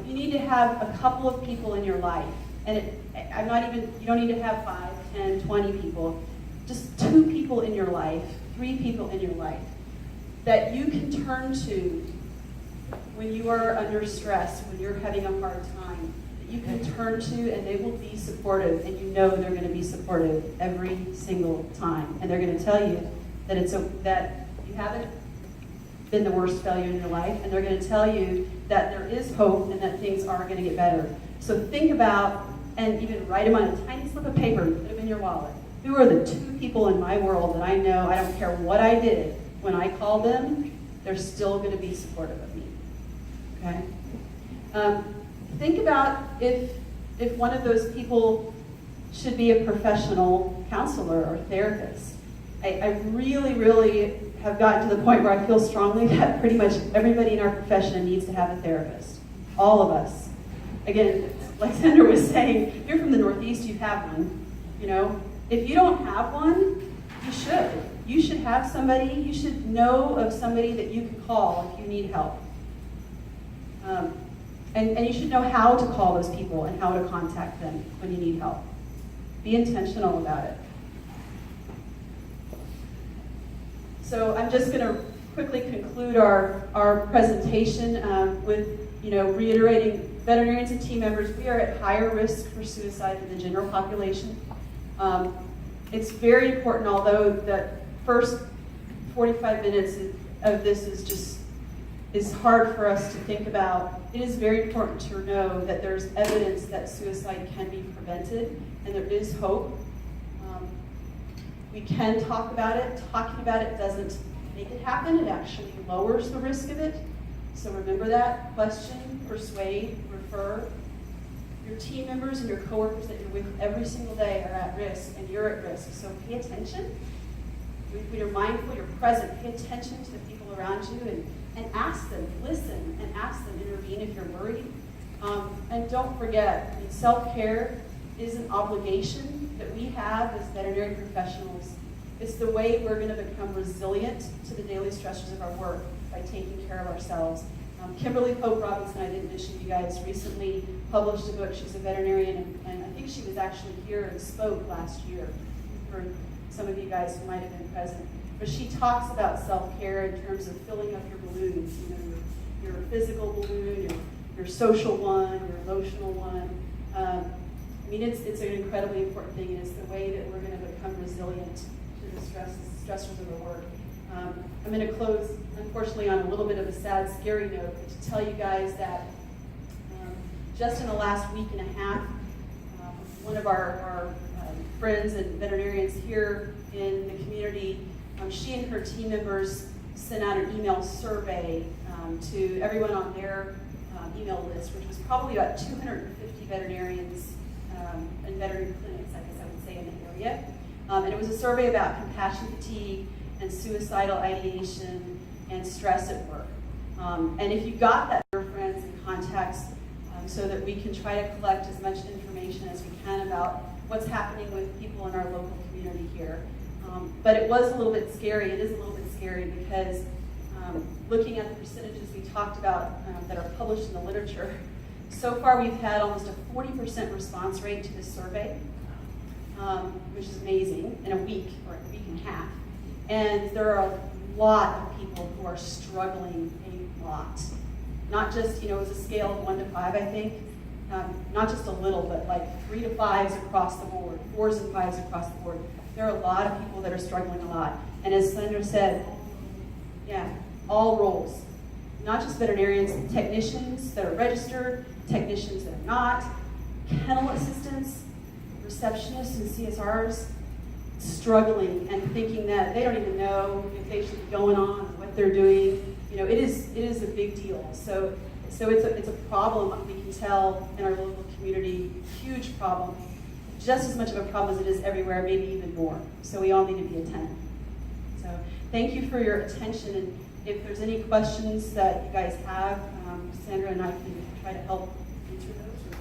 You need to have a couple of people in your life. And you don't need to have 5, 10, 20 people. Just 2 people in your life, 3 people in your life that you can turn to when you are under stress, when you're having a hard time, that you can turn to and they will be supportive, and you know they're going to be supportive every single time. And they're going to tell you that that you haven't been the worst failure in your life, and they're going to tell you that there is hope and that things are going to get better. So think about, and even write them on a tiny slip of paper, put them in your wallet. Who are the 2 people in my world that I know, I don't care what I did, when I call them, they're still going to be supportive of me. Okay? Think about if one of those people should be a professional counselor or therapist. I really, really have gotten to the point where I feel strongly that pretty much everybody in our profession needs to have a therapist. All of us. Again, like Sandra was saying, you're from the Northeast, you have one. You know, if you don't have one, you should. You should have somebody, you should know of somebody that you can call if you need help. And you should know how to call those people and how to contact them when you need help. Be intentional about it. So I'm just going to quickly conclude our presentation with reiterating veterinarians and team members, we are at higher risk for suicide than the general population. It's very important, although that first 45 minutes of this is hard for us to think about. It is very important to know that there's evidence that suicide can be prevented, and there is hope. We can talk about it. Talking about it doesn't make it happen. It actually lowers the risk of it. So remember that. Question, persuade, refer. Your team members and your coworkers that you're with every single day are at risk, and you're at risk. So pay attention. When you're mindful, you're present, pay attention to the people around you and ask them, listen, and ask them, intervene if you're worried. And don't forget, self-care is an obligation that we have as veterinary professionals. It's the way we're going to become resilient to the daily stressors of our work by taking care of ourselves. Kimberly Pope Robinson, I didn't mention you guys, recently published a book. She's a veterinarian, and I think she was actually here and spoke last year for some of you guys who might have been present. But she talks about self-care in terms of filling up your balloons, your physical balloon, your social one, your emotional one. It's an incredibly important thing, and it's the way that we're going to become resilient to the stressors of our work. I'm going to close, unfortunately, on a little bit of a sad, scary note, but to tell you guys that just in the last week and a half, one of our friends and veterinarians here in the community, she and her team members sent out an email survey to everyone on their email list, which was probably about 250 veterinarians and veterinary clinics, I guess I would say, in the area. And it was a survey about compassion fatigue and suicidal ideation and stress at work. And if you got that, your friends and contacts, so that we can try to collect as much information as we can about what's happening with people in our local community here. But it was a little bit scary. It is a little bit scary because looking at the percentages we talked about that are published in the literature, so far we've had almost a 40% response rate to this survey, which is amazing, in a week or a week and a half. And there are a lot of people who are struggling a lot. Not just, it's a scale of 1 to 5, I think. Not just a little, but like 3 to 5s across the board, 4s and 5s across the board. There are a lot of people that are struggling a lot. And as Sandra said, all roles. Not just veterinarians, technicians that are registered, technicians that are not, kennel assistants, receptionists and CSRs. struggling and thinking that they don't even know if they should be going on, or what they're doing. You know, it is a big deal. So it's a problem, we can tell, in our local community, huge problem. Just as much of a problem as it is everywhere, maybe even more. So we all need to be attentive. So thank you for your attention, and if there's any questions that you guys have, Sandra and I can try to help answer those.